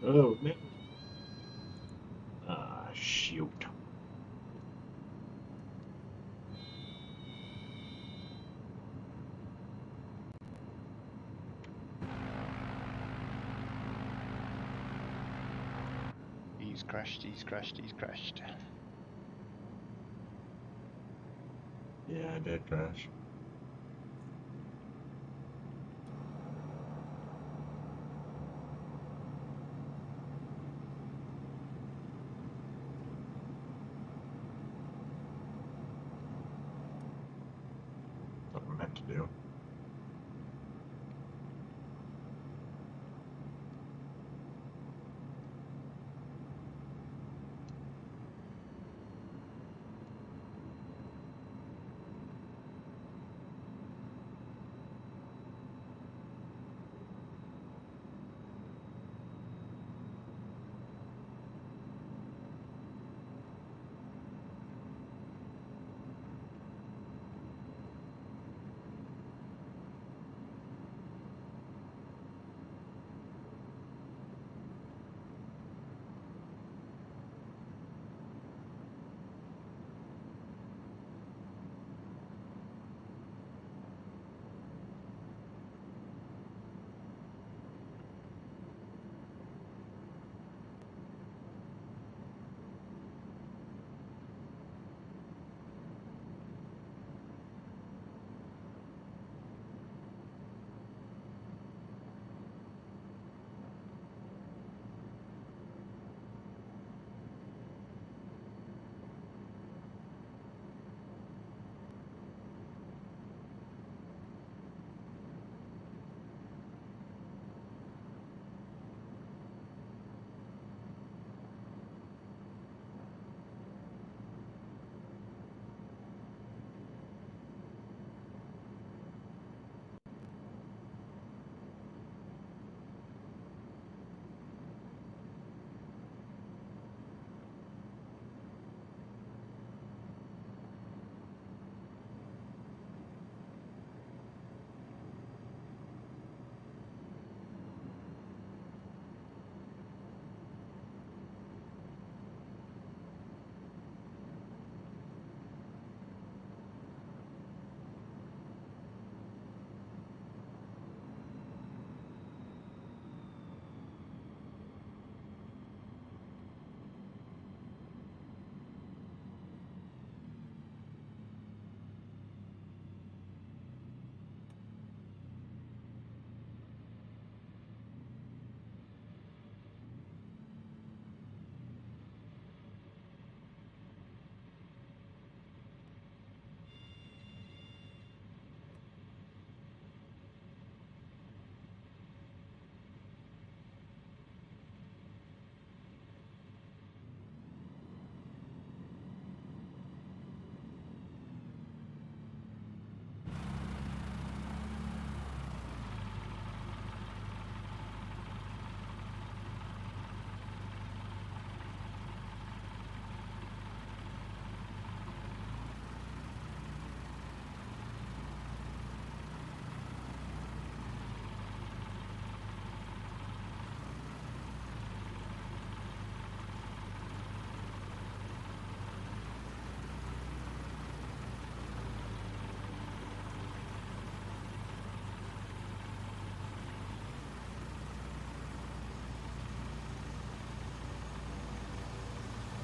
Oh, no. Ah, shoot. He's crashed, he's crashed, he's crashed. Yeah, I did crash. What I meant to do.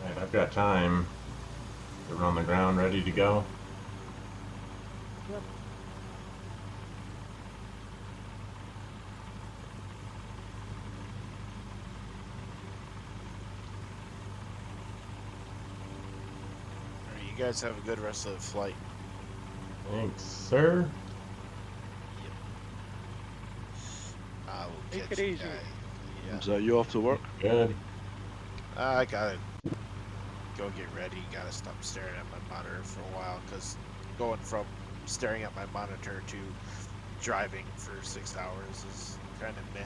Alright, I've got time. We're on the ground, ready to go. Yep. Alright, you guys have a good rest of the flight. Thanks, sir. I will Take catch it you easy. guys. Is that you off to work? Good. I gotta go get ready. Gotta stop staring at my monitor for a while, because going from staring at my monitor to driving for 6 hours is kind of meh.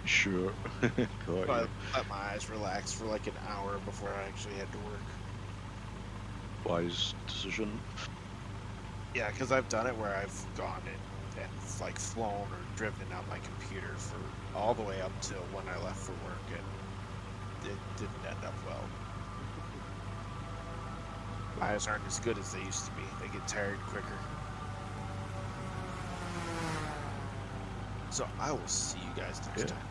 Sure. Got But you. let my eyes relax for like an hour before I actually had to work. Wise decision. Yeah, because I've done it where I've gone and and like flown or driven on my computer for all the way up till when I left for work, and it didn't end up well. My eyes aren't as good as they used to be. They get tired quicker. So I will see you guys next time.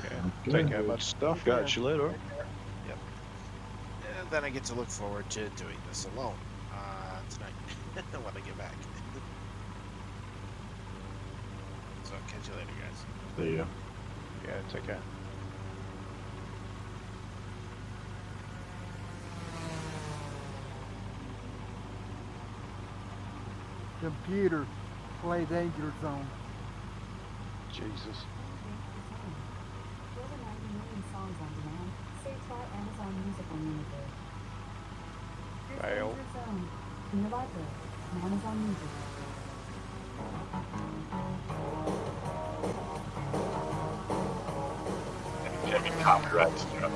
Yeah. Take care, bud. Stuff. Catch you later. Yep. And then I get to look forward to doing this alone tonight when I get back. So I'll catch you later, guys. See ya. Yeah, take care. Computer, play Danger Zone. Jesus. Over 90 million songs on demand, saved by Amazon Music Unlimited. Here's Fail. Danger Zone in your library on Amazon Music. Jimmy copyright stuff.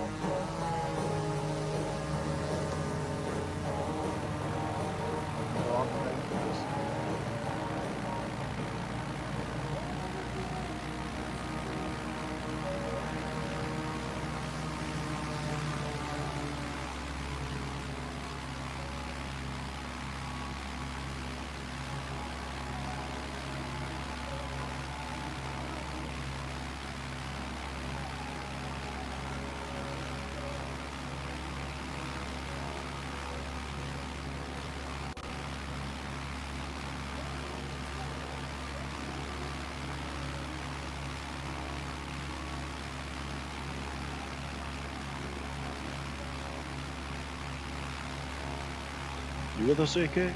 You with us, AK?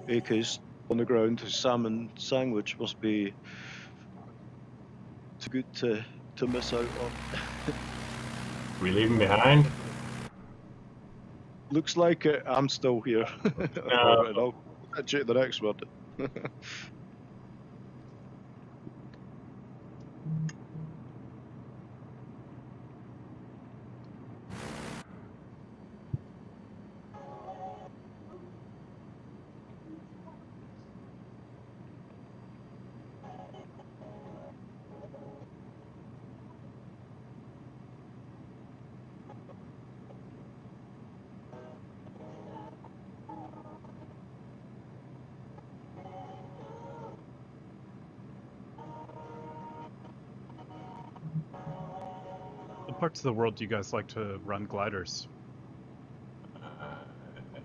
AK's on the ground. His salmon sandwich must be too good to miss out on. We leave him behind? Looks like it. I'm still here. Alright, I'll catch you at the next one. What parts of the world do you guys like to run gliders?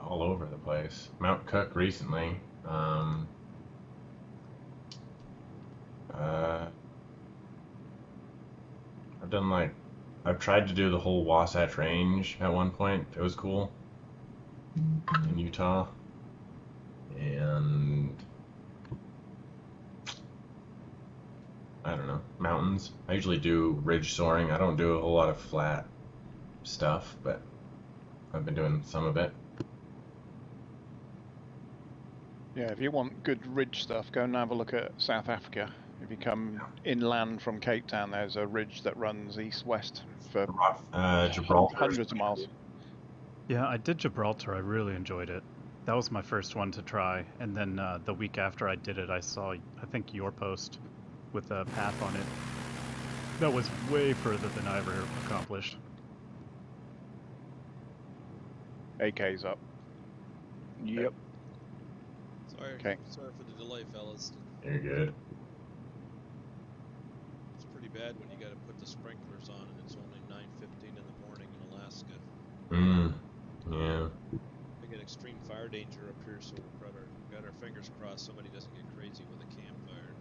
All over the place. Mount Cook recently. I've tried to do the whole Wasatch Range at one point. It was cool. In Utah. And I don't know, mountains. I usually do ridge soaring. I don't do a whole lot of flat stuff, but I've been doing some of it. Yeah, if you want good ridge stuff, go and have a look at South Africa. If you come inland from Cape Town, there's a ridge that runs east-west for Gibraltar. hundreds of miles. Yeah, I did Gibraltar. I really enjoyed it. That was my first one to try, and then the week after I did it, I saw, I think, your post with a path on it. That was way further than I ever accomplished. AK's up. Yep. Sorry, Okay. sorry for the delay, fellas. You're good. It's pretty bad when you got to put the sprinklers on and it's only 9:15 in the morning in Alaska. Yeah. We get extreme fire danger up here, so we've got our fingers crossed somebody doesn't get crazy with a campfire.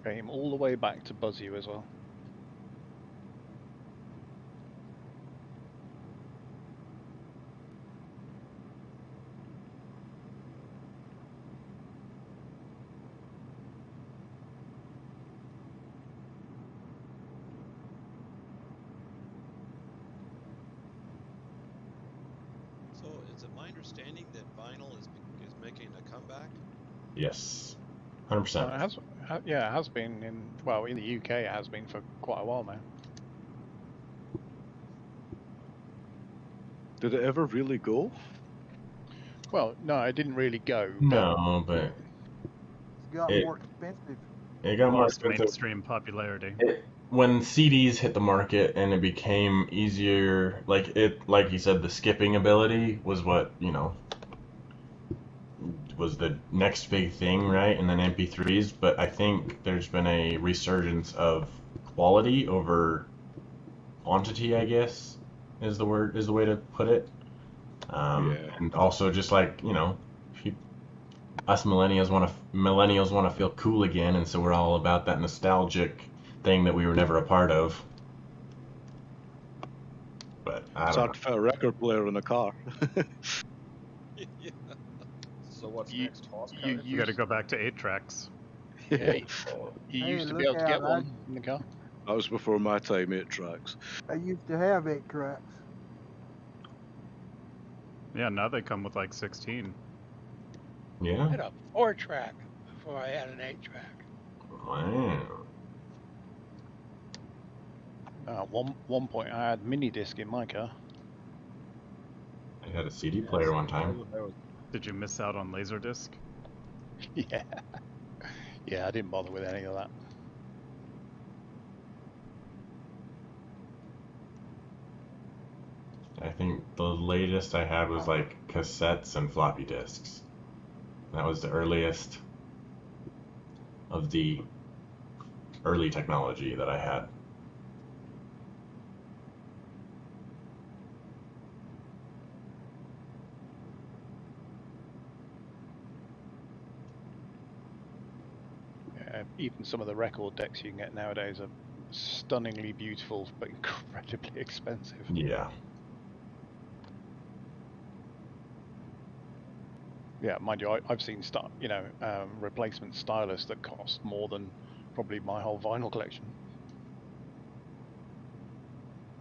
Came all the way back to buzz you as well. So, is it my understanding that vinyl is making a comeback? Yes. It 100%. has, yeah, it has been in the UK. It has been for quite a while now. Did it ever really go? Well, no, it didn't really go. No, but It got It- more expensive. it got more Lost expensive. mainstream popularity. When CDs hit the market and it became easier, like you said, the skipping ability was what, was the next big thing, right? And then MP3s, but I think there's been a resurgence of quality over quantity, I guess, is the way to put it. Yeah. And also just like, us millennials want to feel cool again, and so we're all about that nostalgic thing that we were never a part of. But I It's don't hard know. to fit a record player in a car. Yeah. So what's You- next? Horse you- carriage? You got to go back to 8 tracks. Yeah, you Hey, used to be look able to get out, one in the car. That was before my time, 8 tracks. I used to have 8 tracks. Yeah, now they come with like 16. I Yeah. had a 4-track before I had an 8-track. Wow. At one point, I had mini disc in my car. I had a CD player one time. Did you miss out on Laserdisc? Yeah, yeah, I didn't bother with any of that. I think the latest I had was like cassettes and floppy disks. That was the earliest of the early technology that I had. Even some of the record decks you can get nowadays are stunningly beautiful but incredibly expensive. Yeah. Yeah, mind you, I've seen replacement stylus that cost more than probably my whole vinyl collection.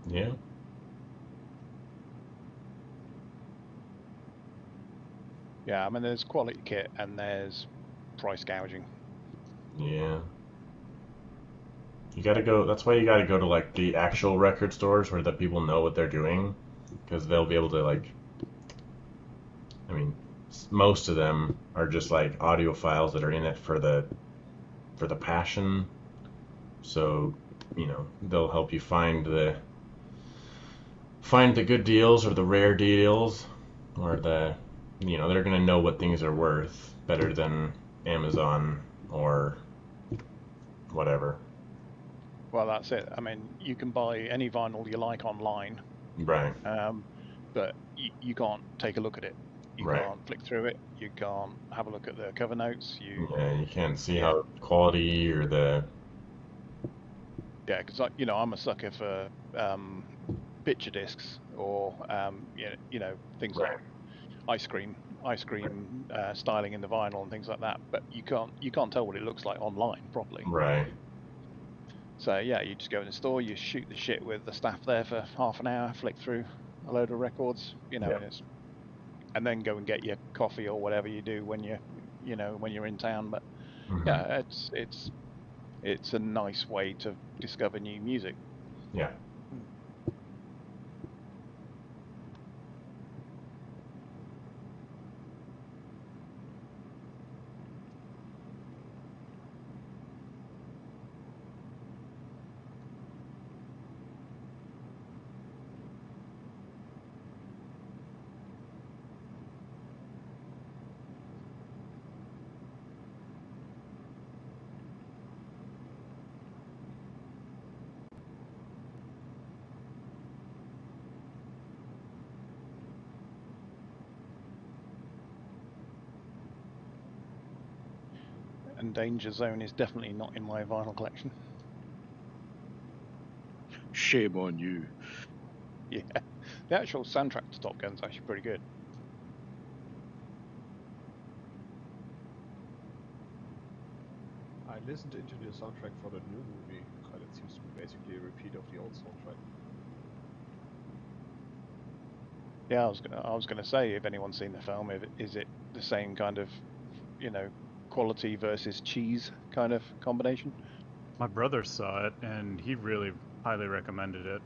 Yeah. Yeah, I mean, there's quality kit and there's price gouging. Yeah. You gotta go, that's why you gotta go to like the actual record stores where the people know what they're doing, because they'll be able to most of them are just like audiophiles that are in it for the passion. So, they'll help you find the good deals or the rare deals, or they're gonna know what things are worth better than Amazon or whatever. Well, that's it. I mean, you can buy any vinyl you like online, Right. but you can't take a look at it. You Right. can't flick through it. You can't have a look at the cover notes. You can't see how quality or the... Yeah, because I'm a sucker for picture discs or things like ice cream styling in the vinyl and things like that. But you can't tell what it looks like online properly. Right. So yeah, you just go in the store, you shoot the shit with the staff there for half an hour, flick through a load of records, and then go and get your coffee or whatever you do when you're in town. But yeah, it's a nice way to discover new music. Yeah. Gun Danger Zone is definitely not in my vinyl collection. Shame on you. Yeah, the actual soundtrack to Top Gun's actually pretty good. I listened into the soundtrack for the new movie, and it seems to be basically a repeat of the old soundtrack. Yeah, I was gonna say, if anyone's seen the film, is it the same kind of, you know, quality versus cheese kind of combination? My brother saw it, and he really highly recommended it.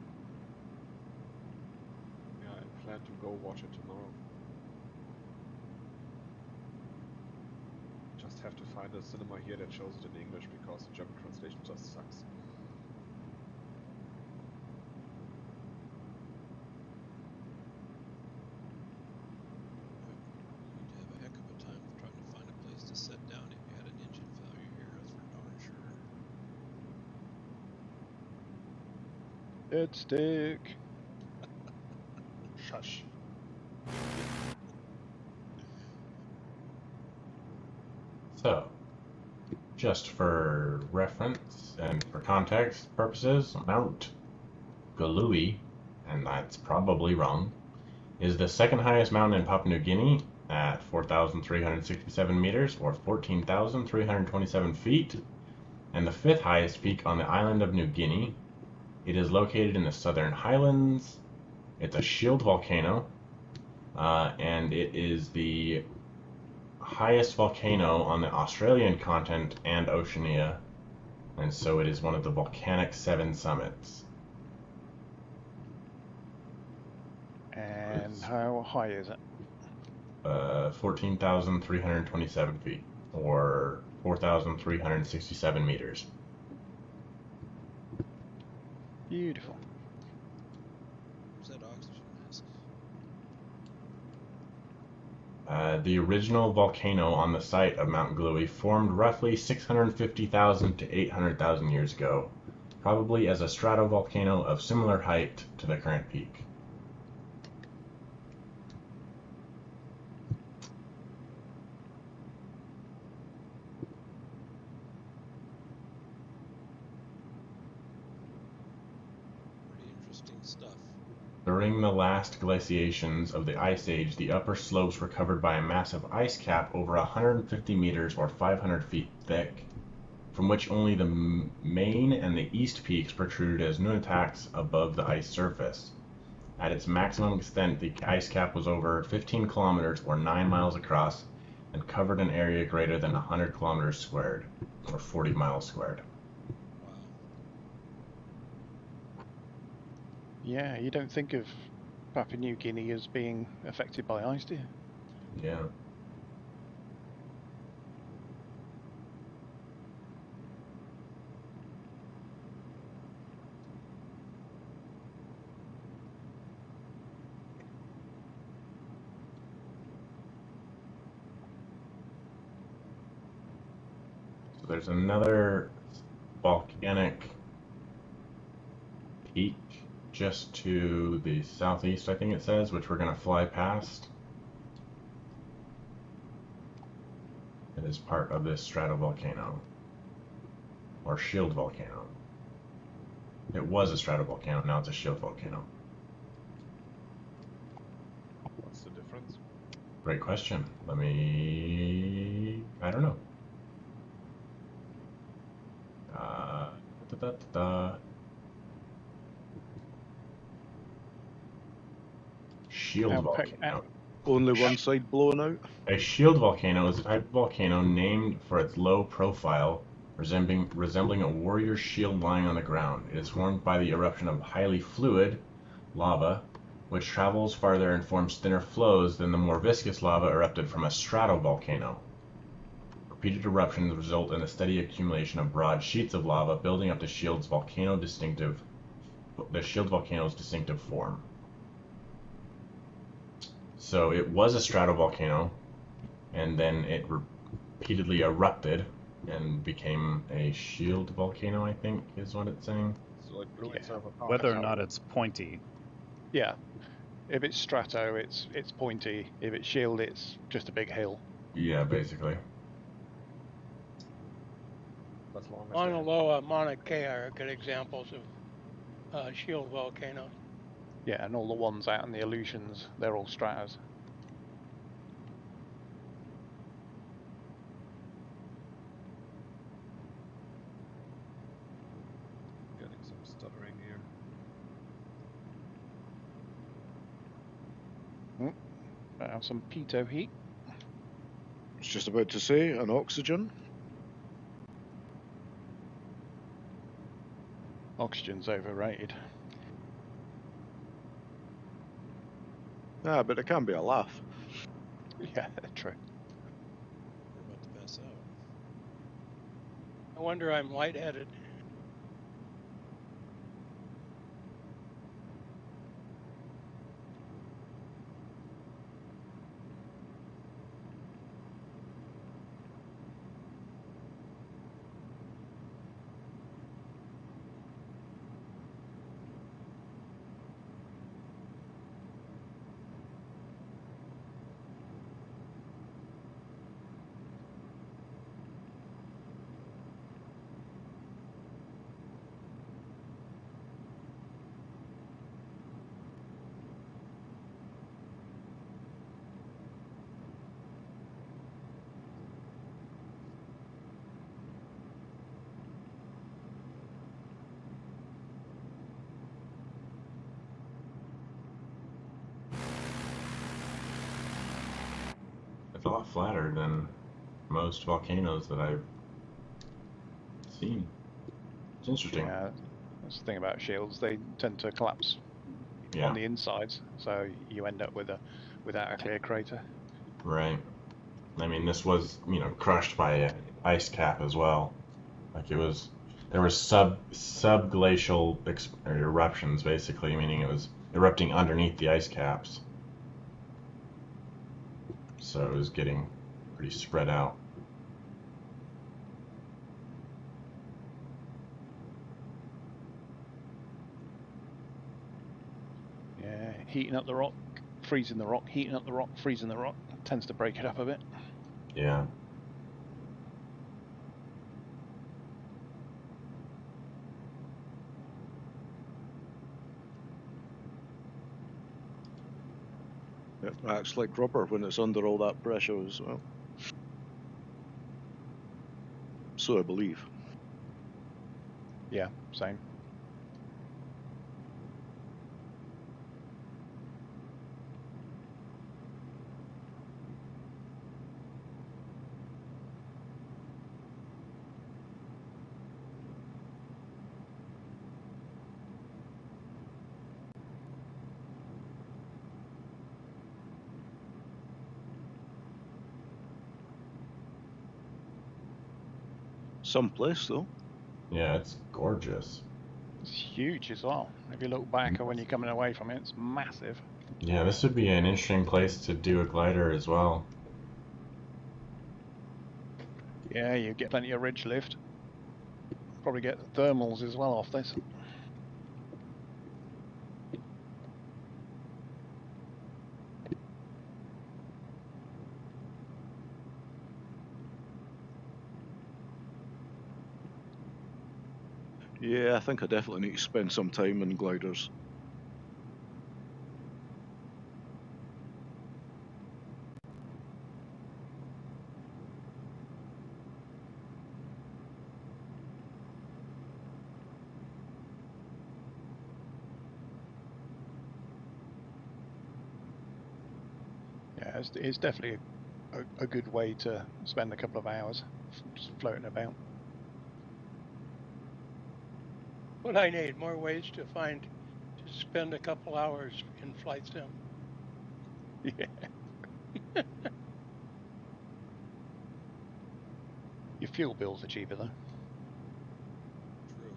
Yeah, I plan to go watch it tomorrow. Just have to find a cinema here that shows it in English because the German translation just sucks. You'd have a heck of a time trying to find a place to sit down if you had an engine failure here, that's for darn sure. Dead stick. Shush. So, just for reference and for context purposes, Mount Giluwe, and that's probably wrong, is the second highest mountain in Papua New Guinea at 4,367 meters or 14,327 feet, and the fifth highest peak on the island of New Guinea. It is located in the Southern Highlands. It's a shield volcano, and it is the highest volcano on the Australian continent and Oceania, and so it is one of the volcanic 7 summits. And how high is it? 14,327 feet, or 4,367 meters. Beautiful. Where's that oxygen mask? The original volcano on the site of Mount Giluwe formed roughly 650,000 to 800,000 years ago, probably as a stratovolcano of similar height to the current peak. Pretty interesting stuff. During the last glaciations of the Ice Age, the upper slopes were covered by a massive ice cap over 150 meters or 500 feet thick, from which only the main and the east peaks protruded as nunataks above the ice surface. At its maximum extent, the ice cap was over 15 kilometers or 9 miles across and covered an area greater than 100 kilometers squared, or 40 miles squared. Wow. Yeah, you don't think of Papua New Guinea as being affected by ice, do you? Yeah. So there's another volcanic peak just to the southeast, I think it says, which we're going to fly past. It is part of this stratovolcano, or shield volcano. It was a stratovolcano, now it's a shield volcano. What's the difference? Great question. I don't know. Shield volcano. Only one side blowing out? A shield volcano is a type of volcano named for its low profile, resembling a warrior's shield lying on the ground. It is formed by the eruption of highly fluid lava, which travels farther and forms thinner flows than the more viscous lava erupted from a stratovolcano. Repeated eruptions result in a steady accumulation of broad sheets of lava, building up the shield volcano's distinctive form. So it was a stratovolcano, and then it repeatedly erupted and became a shield volcano, I think is what it's saying. So it blew itself apart. Whether or not it's pointy. Yeah. If it's strato, it's pointy. If it's shield, it's just a big hill. Yeah, basically. as long as Mauna Loa, Mauna Kea are good examples of shield volcanoes. Yeah, and all the ones out in the Aleutians, they're all stratas. getting some stuttering here. Some pitot heat. I was just about to say, an oxygen. Oxygen's overrated. Ah, but it can be a laugh. Yeah, true. We're about to pass out. I wonder I'm lightheaded. It's a lot flatter than most volcanoes that I've seen. It's interesting. Yeah, that's the thing about shields. They tend to collapse Yeah. on the insides, so you end up without a clear crater. Right. I mean, this was, crushed by an ice cap as well. Like there were subglacial eruptions, basically, meaning it was erupting underneath the ice caps. So it was getting pretty spread out. Yeah, heating up the rock, freezing the rock, heating up the rock, freezing the rock tends to break it up a bit. Yeah. It acts like rubber when it's under all that pressure as well. So I believe. Yeah, same. Someplace though. Yeah, it's gorgeous. It's huge as well. If you look back or when you're coming away from it, it's massive. Yeah, this would be an interesting place to do a glider as well. Yeah, you get plenty of ridge lift. Probably get thermals as well off this. Yeah, I think I definitely need to spend some time in gliders. Yeah, it's definitely a good way to spend a couple of hours just floating about. What I need, more ways to spend a couple hours in flight sim. Yeah. Your fuel bills are cheaper though. True.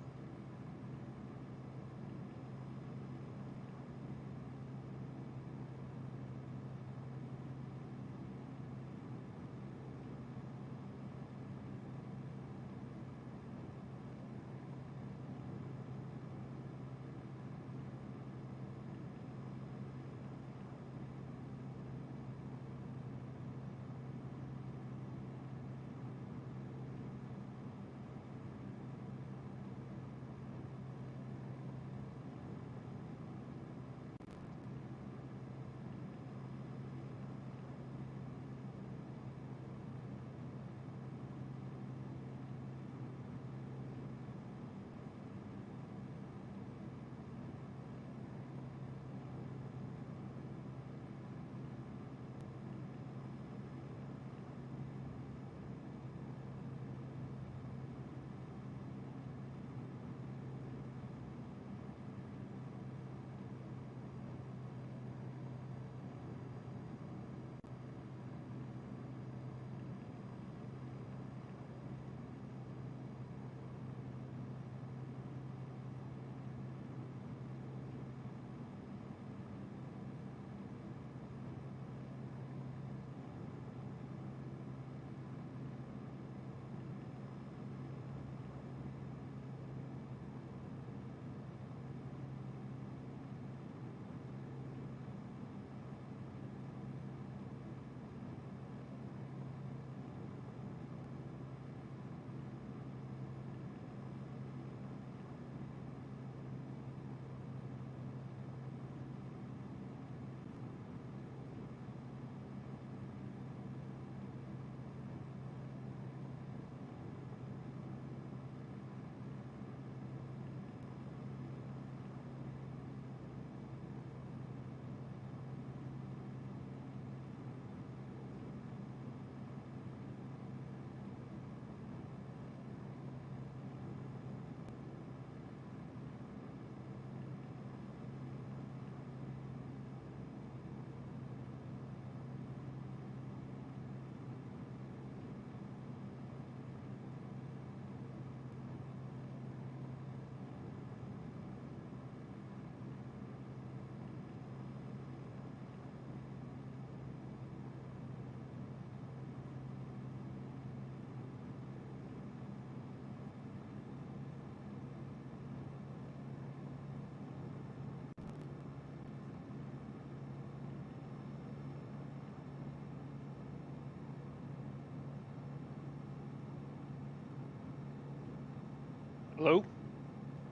Hello?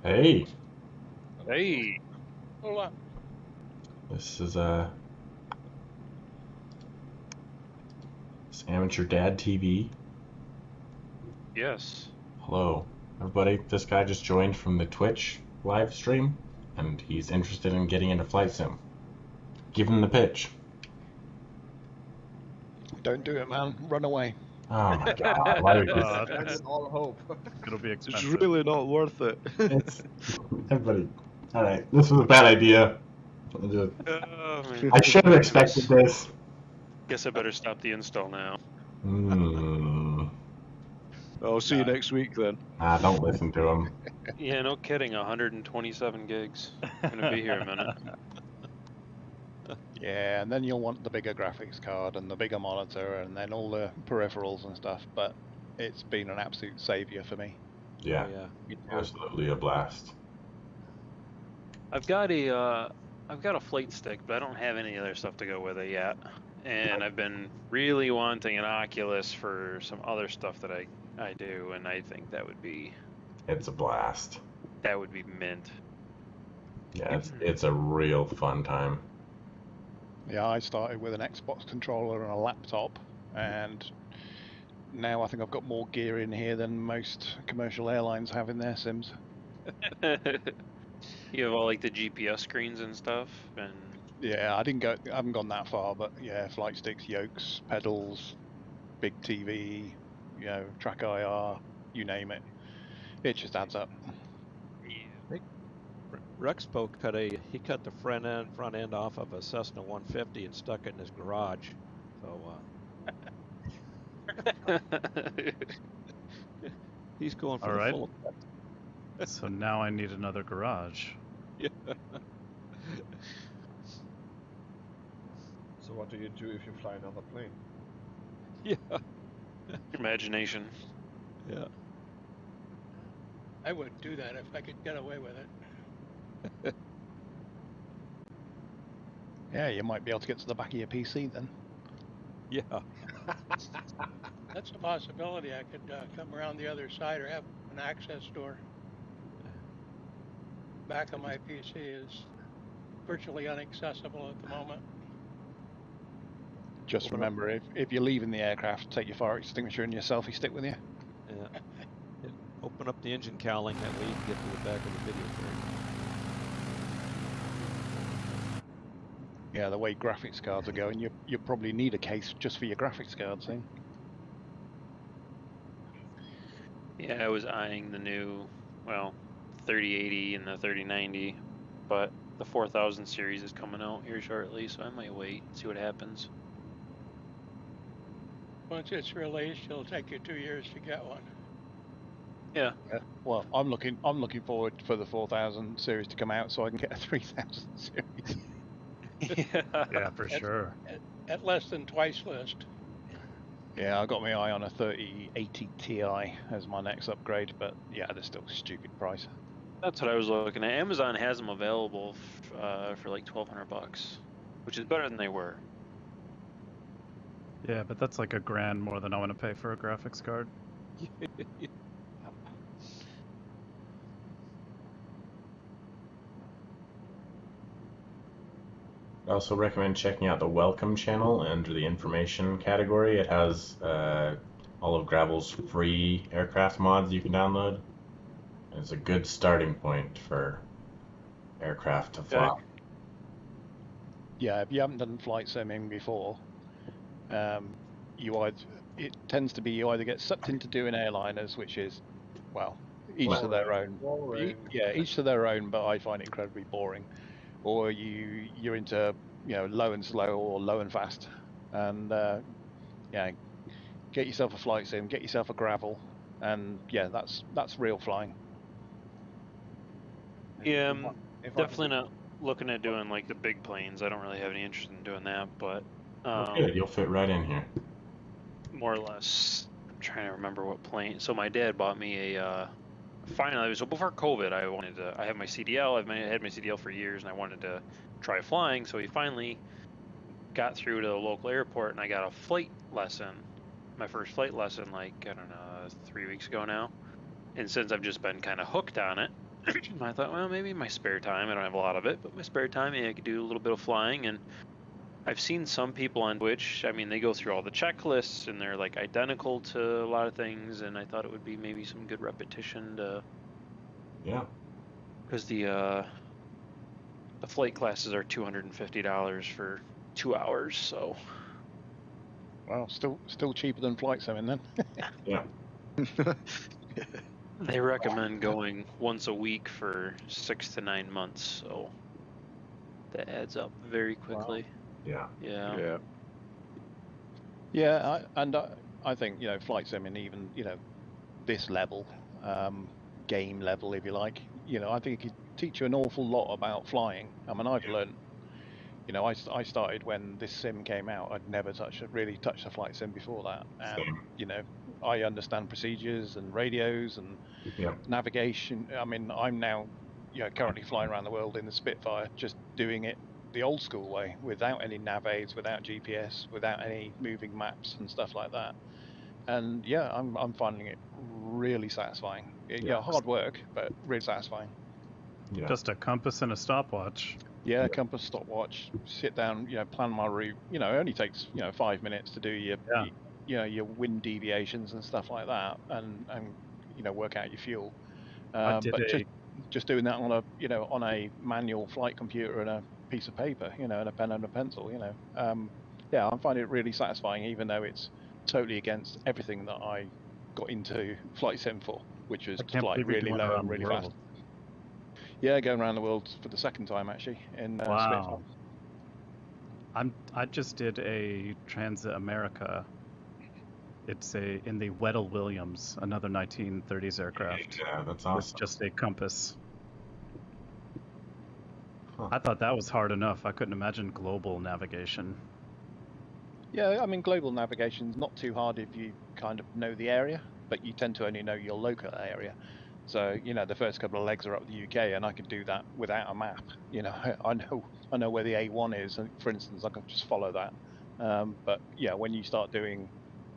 Hey, Hey. Hold on. this is it's Amateur Dad TV. Yes. Hello, everybody. This guy just joined from the Twitch live stream, and he's interested in getting into flight sim. Give him the pitch. Don't do it, man. Run away. Oh my God! Why would you? That's all hope. It'll be It's expensive. really not worth it. It's everybody. All right, this was a bad idea. I should have expected this. Guess I better stop the install now. I'll see you next week then. Don't listen to him. Yeah, no kidding. 127 gigs. Gonna be here a minute. Yeah, and then you'll want the bigger graphics card and the bigger monitor and then all the peripherals and stuff, but it's been an absolute saviour for me. Yeah, absolutely a blast. I've got a flight stick, but I don't have any other stuff to go with it yet. And I've been really wanting an Oculus for some other stuff that I do, and I think that would be... It's a blast. That would be mint. Yeah, it's a real fun time. Yeah, I started with an Xbox controller and a laptop, and now I think I've got more gear in here than most commercial airlines have in their sims. You have all like the GPS screens and stuff, and yeah, I haven't gone that far, but yeah, flight sticks, yokes, pedals, big TV, you know, track IR, you name it. It just adds up. Rexpo cut the front end off of a Cessna 150 and stuck it in his garage. So he's going for the full effect. So now I need another garage. Yeah. So what do you do if you fly another plane? Yeah. Imagination. Yeah. I would do that if I could get away with it. Yeah, you might be able to get to the back of your PC then. Yeah. That's a possibility. I could come around the other side or have an access door. Back of my PC is virtually inaccessible at the moment. Just remember, if you're leaving the aircraft, take your fire extinguisher and your selfie stick with you. Yeah. Open up the engine cowling, that way you can get to the back of the video frame. Yeah, the way graphics cards are going, you probably need a case just for your graphics cards, eh? Yeah, I was eyeing the new, 3080 and the 3090, but the 4000 series is coming out here shortly, so I might wait and see what happens. Once it's released, it'll take you 2 years to get one. Yeah. Well, I'm looking forward for the 4000 series to come out so I can get a 3000 series. Yeah, for sure. At less than twice list. Yeah, I got my eye on a 3080 Ti as my next upgrade, but yeah, they're still a stupid price. That's what I was looking at. Amazon has them available for like $1,200, which is better than they were. Yeah, but that's like $1,000 more than I want to pay for a graphics card. I also recommend checking out the Welcome channel under the information category. It has all of Gravel's free aircraft mods you can download. It's a good starting point for aircraft to fly. Yeah, if you haven't done flight simming before, it tends to be you either get sucked into doing airliners, which is, well, each to their own. Yeah, each to their own, but I find it incredibly boring. Or you're into low and slow or low and fast, and yeah, get yourself a flight sim, get yourself a gravel, and yeah, that's real flying. Yeah, I'm definitely not looking at doing like the big planes. I don't really have any interest in doing that, but Good, you'll fit right in here. more or less, I'm trying to remember what plane. So my dad bought me a. Finally, so before COVID, I have my CDL. I've had my CDL for years, and I wanted to try flying. So he finally got through to the local airport, and I got a flight lesson. My first flight lesson, like, I don't know, 3 weeks ago now. And since I've just been kind of hooked on it, I thought, well, maybe my spare time, I don't have a lot of it, but my spare time, maybe I could do a little bit of flying. And I've seen some people on Twitch, I mean, they go through all the checklists and they're like identical to a lot of things, and I thought it would be maybe some good repetition to... Yeah. Because the flight classes are $250 for 2 hours, so... Well, still cheaper than flight simming then. Yeah. They recommend going once a week for 6 to 9 months, so that adds up very quickly. Yeah. Yeah. Yeah, I think, you know, flight simming, even, you know, this level, game level, if you like, you know, I think it could teach you an awful lot about flying. I mean, I've learned, you know, I started when this sim came out. I'd never really touched a flight sim before that, and you know, I understand procedures and radios and navigation. I mean, I'm now, you know, currently flying around the world in the Spitfire, just doing it the old school way, without any nav aids, without GPS, without any moving maps and stuff like that. And yeah, I'm finding it really satisfying. Yeah, hard work, but really satisfying. Yeah. Just a compass and a stopwatch. Yeah, compass, stopwatch, sit down, you know, plan my route. You know, it only takes, you know, 5 minutes to do your you know, your wind deviations and stuff like that, and you know, work out your fuel. But just doing that on a, you know, on a manual flight computer and a piece of paper, you know, and a pen and a pencil, you know. Yeah, I find it really satisfying, even though it's totally against everything that I got into flight sim for, which was to fly really low and really fast. Yeah, going around the world for the second time actually in wow. I just did a Transit America. It's in the Weddell Williams, another 1930s aircraft. Yeah, that's awesome. With just a compass. Huh. I thought that was hard enough. I couldn't imagine global navigation. Yeah, I mean, global navigation's not too hard if you kind of know the area, but you tend to only know your local area. So, you know, the first couple of legs are up the UK, and I could do that without a map. You know, I know where the A1 is, and for instance, I can just follow that. But yeah, when you start doing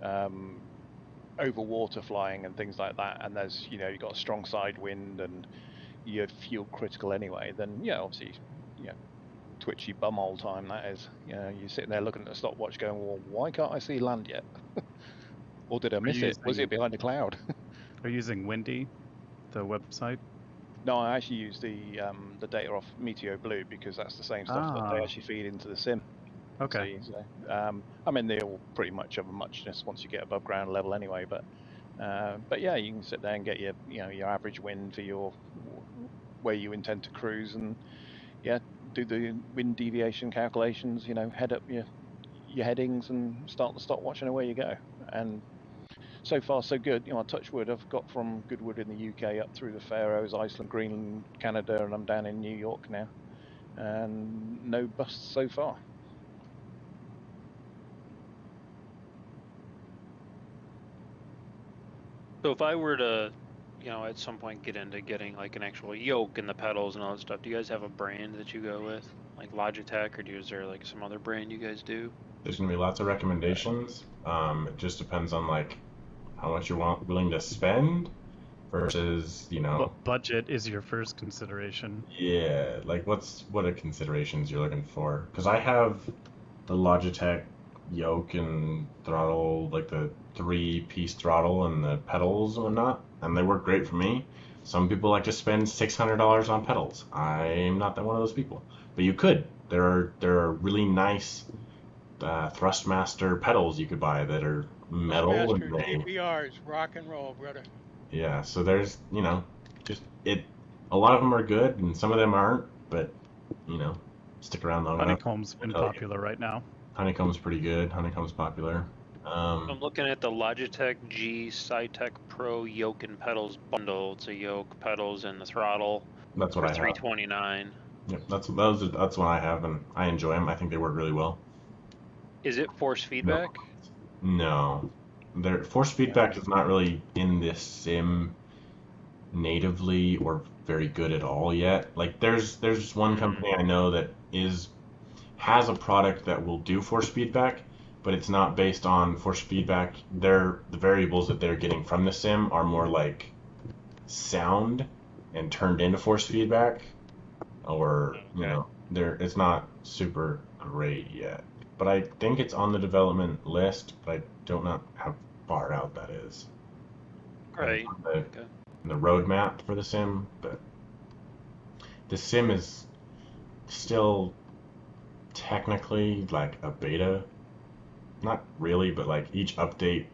over water flying and things like that, and there's, you know, you've got a strong side wind and you're fuel critical anyway, then yeah, obviously, you know, twitchy bumhole time that is. You know, you're sitting there looking at the stopwatch going, well, why can't I see land yet? Or did I miss it? Was it behind a cloud? Are you using Windy, the website? No, I actually use the data off Meteo Blue, because that's the same stuff that they actually feed into the sim. Okay. So, I mean, they all pretty much have a muchness once you get above ground level anyway, but yeah, you can sit there and get your, you know, your average wind for your where you intend to cruise, and yeah, do the wind deviation calculations, you know, head up your headings and start the stopwatch, and away you go. And so far so good. You know, touch wood, I've got from Goodwood in the UK up through the Faroes, Iceland, Greenland, Canada, and I'm down in New York now, and no busts so far. So if I were to, you know, at some point get into getting like an actual yoke and the pedals and all that stuff, do you guys have a brand that you go with, like Logitech, or is there like some other brand you guys do? There's gonna be lots of recommendations. It just depends on like how much you're willing to spend versus, you know. What budget is your first consideration? Yeah, like what are considerations you're looking for? Because I have the Logitech yoke and throttle, like the 3-piece throttle and the pedals and whatnot, and they work great for me. Some people like to spend $600 on pedals. I'm not that one of those people, but you could. There are really nice Thrustmaster pedals you could buy that are metal and DPRs, rock and roll, brother. Yeah, so there's, you know, just a lot of them are good and some of them aren't, but you know, stick around long enough. Honeycomb's been popular right now. Honeycomb's pretty good. Honeycomb's popular. I'm looking at the Logitech G SciTech Pro yoke and pedals bundle. It's a yoke, pedals, and the throttle. That's what I have. $329. Yep, that's what I have, and I enjoy them. I think they work really well. Is it force feedback? No. Force feedback is not really in this sim natively or very good at all yet. Like there's one company I know that has a product that will do force feedback, but it's not based on force feedback. The variables that they're getting from the sim are more like sound and turned into force feedback, or you know, it's not super great yet. But I think it's on the development list, but I don't know how far out that is. Right. The roadmap for the sim, but the sim is still technically like a beta. Not really, but like each update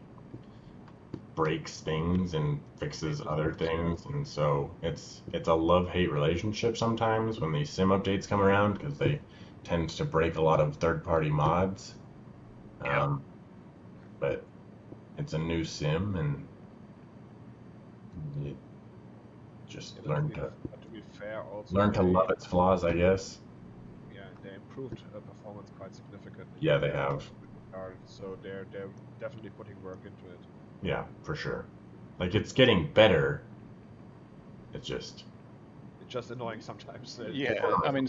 breaks things and fixes other things, and so it's a love-hate relationship sometimes when these sim updates come around, because they tend to break a lot of third-party mods. But it's a new sim, and you just learn to be fair, also learn to love its flaws, I guess. Yeah, they improved performance quite significantly. Yeah, they have. So they're definitely putting work into it. Yeah, for sure. Like, it's getting better. It's just annoying sometimes. Yeah, I mean,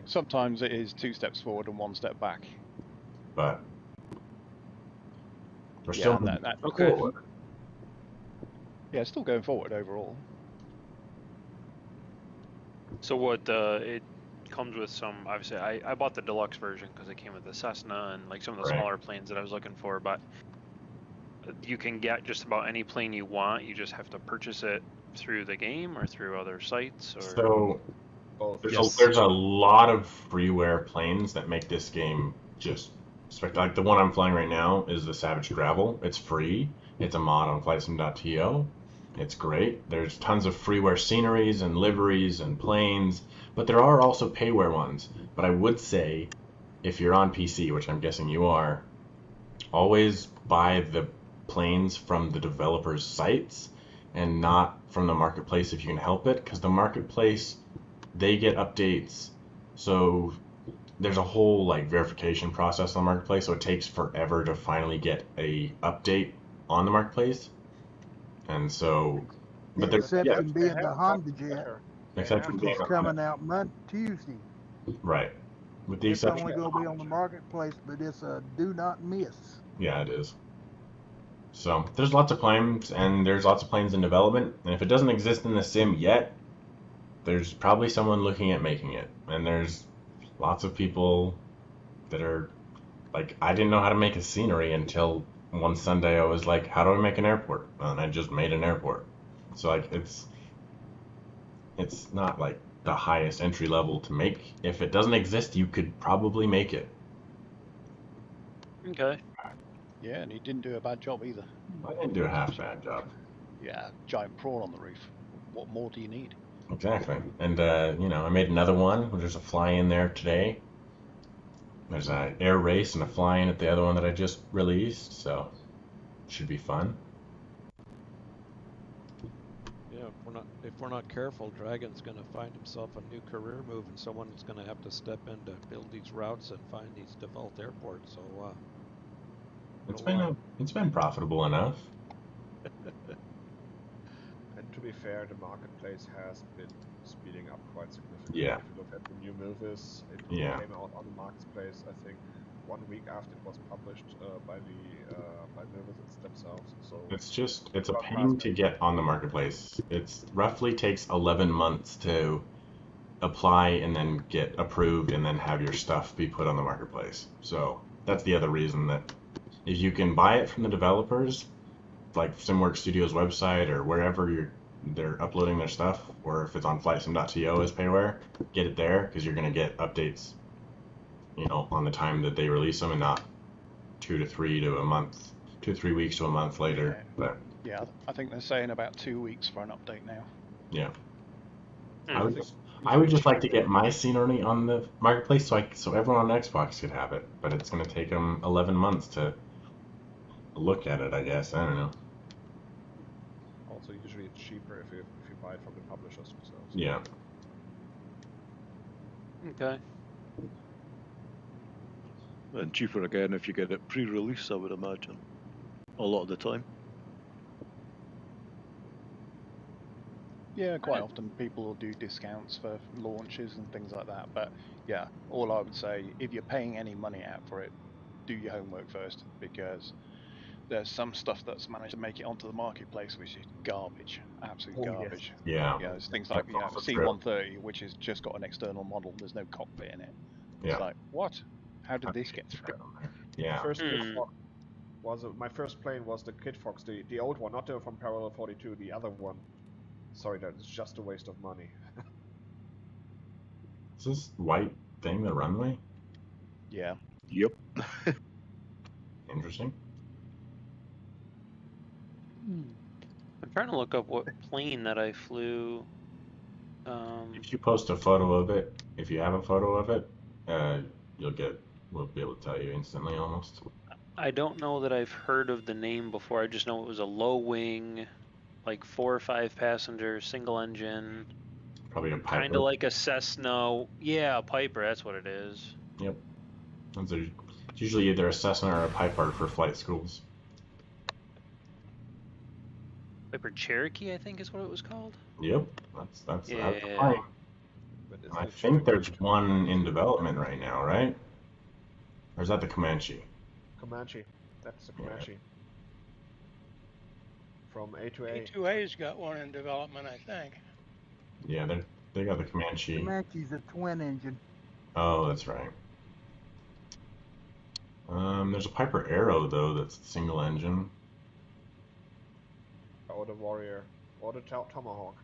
sometimes it is 2 steps forward and 1 step back. But we're still okay. Yeah, still going forward overall. So what? It comes with some. Obviously, I bought the deluxe version because it came with the Cessna and like some of the smaller planes that I was looking for. But you can get just about any plane you want. You just have to purchase it through the game or through other sites. Or so both. there's a lot of freeware planes that make this game just spectacular. Like the one I'm flying right now is the Savage Gravel. It's free. It's a mod on flightsim.to. It's great. There's tons of freeware sceneries and liveries and planes, but there are also payware ones. But I would say, if you're on PC, which I'm guessing you are, always buy the planes from the developers' sites and not from the marketplace if you can help it, because the marketplace, they get updates. So there's a whole like verification process on the marketplace, so it takes forever to finally get a update on the marketplace. And so, but there's exception being the Honda Jet, exception being coming out Tuesday. Right. With the it's exception, only going to be on the marketplace, but it's a do not miss. Yeah, it is. So there's lots of planes, and there's lots of planes in development. And if it doesn't exist in the sim yet, there's probably someone looking at making it. And there's lots of people that are like, I didn't know how to make a scenery until one Sunday I was like, how do I make an airport? And I just made an airport. So like it's not like the highest entry level to make. If it doesn't exist, you could probably make it. Okay. Yeah, and he didn't do a bad job either. I didn't do a half bad job. Yeah, giant prawn on the roof. What more do you need? Exactly. And you know, I made another one. There's a fly-in there today. There's an air race and a fly-in at the other one that I just released, so it should be fun. Yeah, if we're not careful, Dragon's going to find himself a new career move, and someone's going to have to step in to build these routes and find these default airports. So it's been profitable enough. And to be fair, the marketplace has been speeding up quite significantly. Yeah. If you look at the new movies, it Yeah. came out on the marketplace, I think, 1 week after it was published by movies themselves. So it's a pain to get on the marketplace. It's roughly takes 11 months to apply and then get approved and then have your stuff be put on the marketplace. So that's the other reason that if you can buy it from the developers, like SimWorks Studios website or wherever they're uploading their stuff, or if it's on flightsim.to as payware, get it there, because you're going to get updates, you know, on the time that they release them and not 2 to 3 weeks to a month later. But yeah, I think they're saying about 2 weeks for an update now. Yeah. I would just like to get my scenery on the marketplace so everyone on Xbox could have it, but it's going to take them 11 months to look at it, I guess. I don't know. Also, usually it's cheaper if you buy it from the publishers themselves. Yeah. Okay. And cheaper again if you get it pre-release, I would imagine. A lot of the time. Yeah, quite often people will do discounts for launches and things like that. But yeah, all I would say, if you're paying any money out for it, do your homework first, because there's some stuff that's managed to make it onto the marketplace, which is garbage, absolute Oh, yes. garbage. Yeah. You know, it's things like That's also true. C-130, which has just got an external model. There's no cockpit in it. It's Yeah. like, what? How did this get through? Yeah. First Kit Hmm. Fox was my first plane was the Kit Fox, the old one, not the from Parallel 42, the other one. Sorry, that is just a waste of money. Is this white thing the runway? Yeah. Yep. Interesting. I'm trying to look up what plane that I flew. If you post a photo of it, if you have a photo of it, we'll be able to tell you instantly almost. I don't know that I've heard of the name before. I just know it was a low wing, like 4 or 5 passenger, single engine. Probably a Piper. Kind of like a Cessna. Yeah, a Piper, that's what it is. Yep. It's usually either a Cessna or a Piper for flight schools. Piper Cherokee, I think is what it was called. Yep. That's Yeah. the plane. But And I think there's one in development right now, right? Or is that the Comanche? Comanche. That's the Comanche. From A2A. A2A's got one in development, I think. Yeah, they got the Comanche. Comanche's a twin engine. Oh, that's right. There's a Piper Arrow though that's single engine. Or the Warrior. Or the Tomahawk.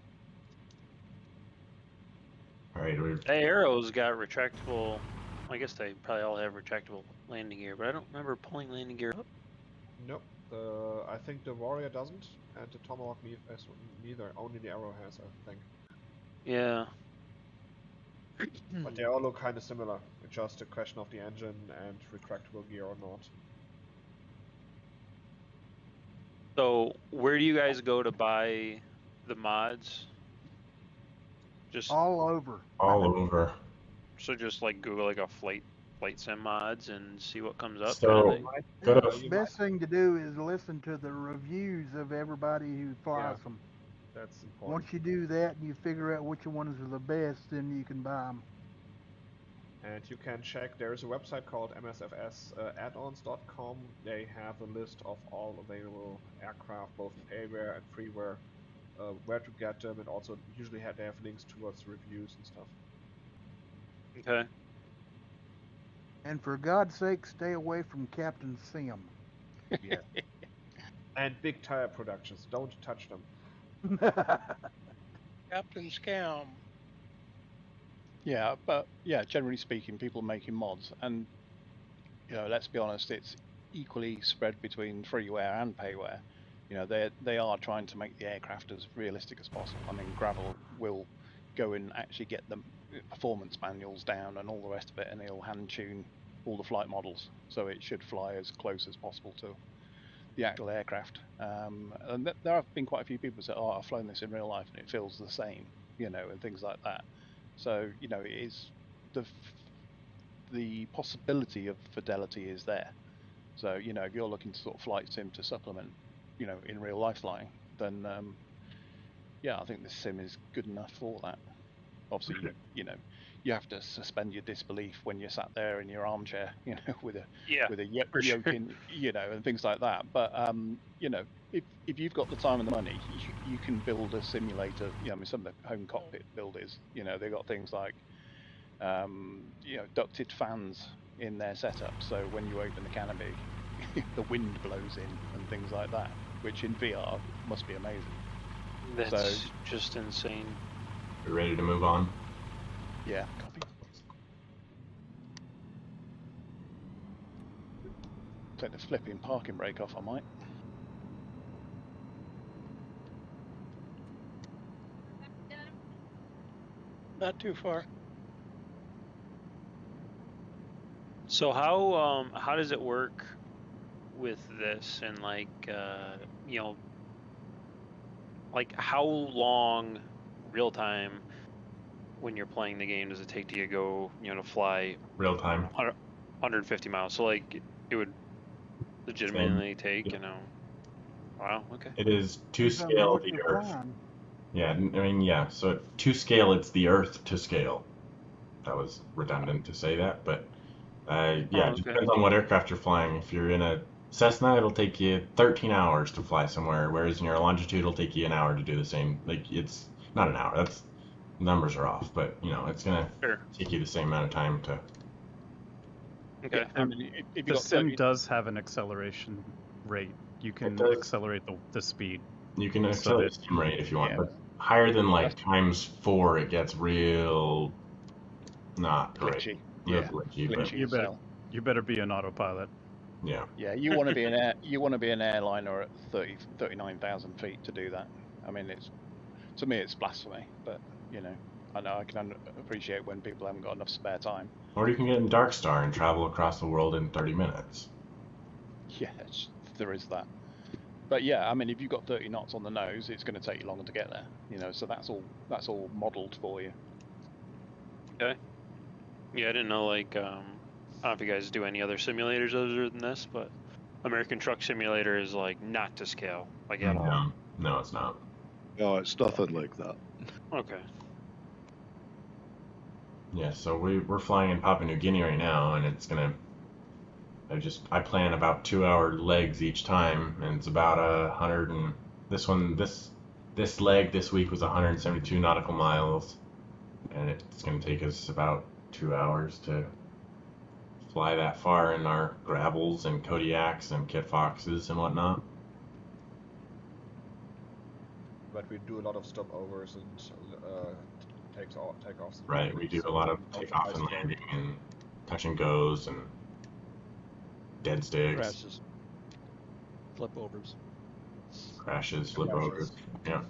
Alright, The Arrow's got retractable. I guess they probably all have retractable landing gear, but I don't remember pulling landing gear up. Nope. I think the Warrior doesn't, and the Tomahawk neither. Only the Arrow has, I think. Yeah. But they all look kind of similar. It's just a question of the engine and retractable gear or not. So, where do you guys go to buy the mods? Just All over. All over. So just like Google like a flight sim mods and see what comes up. So go to The best thing to do is listen to the reviews of everybody who flies them. That's important. Once you do that and you figure out which ones are the best, then you can buy them. And you can check, there's a website called msfsaddons.com. They have a list of all available aircraft, both payware and freeware, where to get them, and also usually they have links towards reviews and stuff. Okay. And for God's sake, stay away from Captain Sim. Yeah. And Big Tire Productions, don't touch them. Captain Scam. Yeah, but yeah, generally speaking, people making mods, and you know, let's be honest, it's equally spread between freeware and payware. You know, they are trying to make the aircraft as realistic as possible. I mean, Gravel will go and actually get the performance manuals down and all the rest of it, and he'll hand tune all the flight models so it should fly as close as possible to the actual aircraft. And there have been quite a few people who say, "Oh, I've flown this in real life and it feels the same," you know, and things like that. So you know, it is the possibility of fidelity is there. So you know, if you're looking to sort of flight sim to supplement, you know, in real life flying, then yeah, I think this sim is good enough for that. Obviously, you know, you have to suspend your disbelief when you're sat there in your armchair, you know, with a yoke in, you know, and things like that. But you know, if you've got the time and the money, you can build a simulator. You know, I mean, some of the home cockpit builders, you know, they've got things like you know, ducted fans in their setup, so when you open the canopy, the wind blows in and things like that, which in VR must be amazing. That's just insane. We're ready to move on. Yeah, copy. Take the flipping parking brake off, I might. Not too far. So how does it work with this, and like you know, like how long real time when you're playing the game does it take to go, you know, to fly real time 150 miles? So like it would legitimately take, you know. Wow. Okay. It is to scale the Earth. Yeah, I mean, yeah. So to scale, it's the Earth to scale. That was redundant to say that, but yeah, it depends on what aircraft you're flying. If you're in a Cessna, it'll take you 13 hours to fly somewhere, whereas in your longitude, it'll take you an hour to do the same. Like, it's not an hour. That's numbers are off, but you know, it's gonna Sure. take you the same amount of time to. Okay. I mean, if you The got sim 30, does have an acceleration rate. You can does. accelerate the speed. You can So accelerate that- the sim rate if you want, yeah. but higher than like That's- ×4, it gets real not great. glitchy. Real Yeah, glitchy, but glitchy You as better- hell. You better be an autopilot. yeah. Yeah, you want to be an airliner at 39,000 feet to do that. I mean, to me it's blasphemy, but you know, I can appreciate when people haven't got enough spare time. Or you can get in Dark Star and travel across the world in 30 minutes. Yes, there is that. But yeah, I mean, if you've got 30 knots on the nose, it's going to take you longer to get there. You know, so that's all modelled for you. Okay. Yeah, I didn't know, like, I don't know if you guys do any other simulators other than this, but American Truck Simulator is, like, not to scale, like, at all. No, it's not. No, it's nothing like that. Okay. Yeah, so we're flying in Papua New Guinea right now, and it's gonna. I plan about 2-hour legs each time, and it's about 100 and this leg this week was 172 nautical miles, and it's gonna take us about 2 hours to fly that far in our Gravels and Kodiaks and Kit Foxes and whatnot. But we do a lot of stopovers and takeoffs. Right, we do a lot of takeoff and landing and touch and goes and dead sticks, Crashes. Flip overs. crashes, flip overs. Yeah.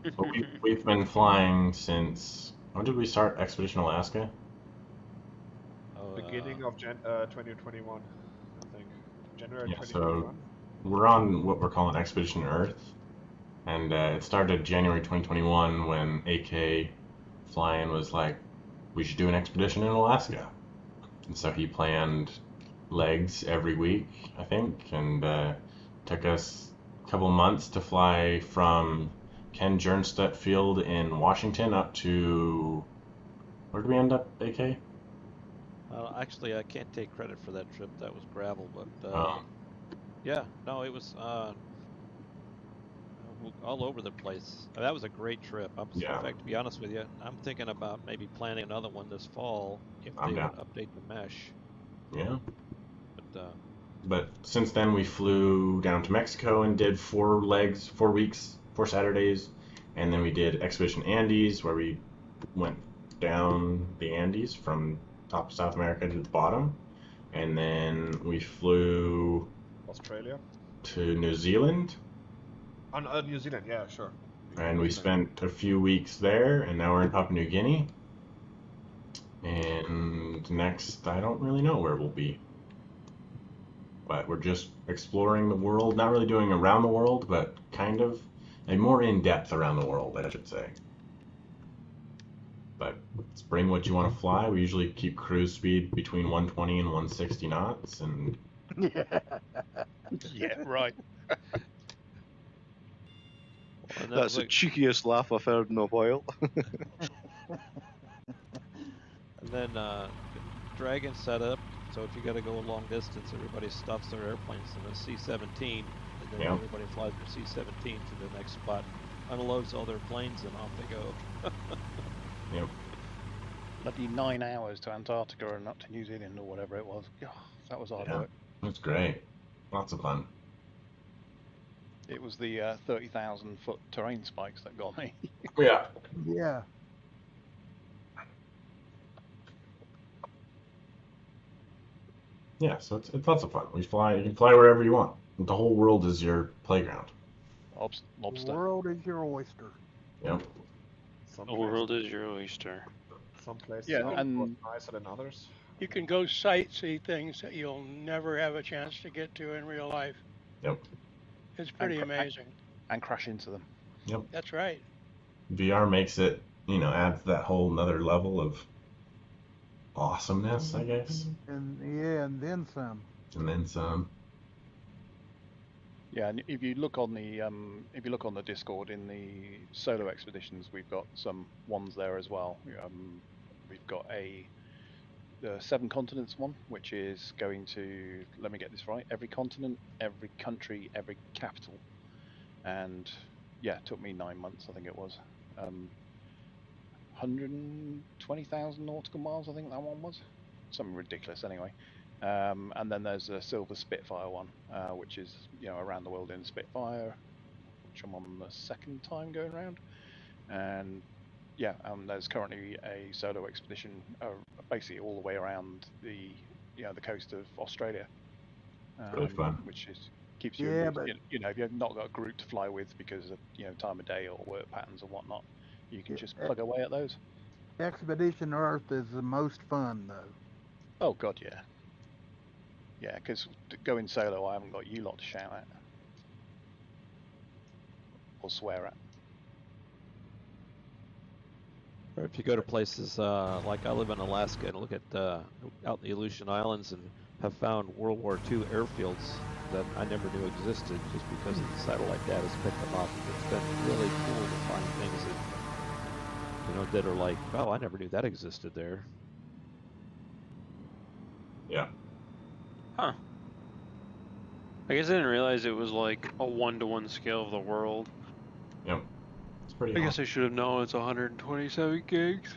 But we've been flying since, when did we start Expedition Alaska? Beginning of 2021, I think. January Yeah, 2021. so we're on what we're calling Expedition Earth, and it started January 2021 when AK Flying was like, we should do an expedition in Alaska. And so he planned legs every week, I think, and took us a couple months to fly from Ken Jernstedt Field in Washington up to, where did we end up, AK? Actually, I can't take credit for that trip. That was gravel, but Oh. yeah, no, it was all over the place. That was a great trip. In fact, to be honest with you, I'm thinking about maybe planning another one this fall if they would update the mesh. Yeah. But since then we flew down to Mexico and did 4 weeks, 4 Saturdays, and then we did Expedition Andes where we went down the Andes from top of South America to the bottom, and then we flew Australia to New Zealand. New Zealand, yeah, sure. And we spent a few weeks there, and now we're in Papua New Guinea. And next, I don't really know where we'll be. But we're just exploring the world, not really doing around the world, but kind of a more in-depth around the world, I should say. But let's bring what you want to fly. We usually keep cruise speed between 120 and 160 knots, and Yeah, right. That's the cheekiest laugh I've heard in a while. And then Dragon setup. So if you got to go a long distance, everybody stuffs their airplanes in a C-17, and then everybody flies their C-17 to the next spot, unloads all their planes, and off they go. Yep. Bloody 9 hours to Antarctica and up to New Zealand or whatever it was. God, that was hard work. That's great. Lots of fun. It was the 30,000 foot terrain spikes that got me. Yeah. Yeah. Yeah, so it's lots of fun. You can fly wherever you want. The whole world is your playground. Lobster. The world is your oyster. Yep. The world is your oyster. Some places Yeah, are and nicer than others. You can go sightsee things that you'll never have a chance to get to in real life. Yep. It's pretty amazing. And crash into them. Yep. That's right. VR makes it, adds that whole another level of awesomeness, I guess. And then some. And then some. Yeah, and if you look on the Discord in the solo expeditions, we've got some ones there as well. We've got a Seven Continents one, which is going to, let me get this right, every continent, every country, every capital. And yeah, it took me 9 months, I think it was. 120,000 nautical miles, I think that one was. Something ridiculous anyway. And then there's a Silver Spitfire one, which is, around the world in Spitfire, which I'm on the second time going around. And yeah, there's currently a solo expedition, basically all the way around the coast of Australia. Really fun. Which keeps you, Yeah, but if you've not got a group to fly with because of time of day or work patterns or whatnot, you can just plug away at those. Expedition Earth is the most fun, though. Oh god, yeah. Yeah, because going solo, I haven't got you lot to shout at or swear at. Or if you go to places like I live in Alaska and look at out in the Aleutian Islands and have found World War II airfields that I never knew existed just because the satellite data has picked them up. It's been really cool to find things that that are like, oh, I never knew that existed there. Yeah. Huh. I guess I didn't realize it was like a 1-to-1 scale of the world. Yep. It's pretty I guess I should have known it's 127 gigs.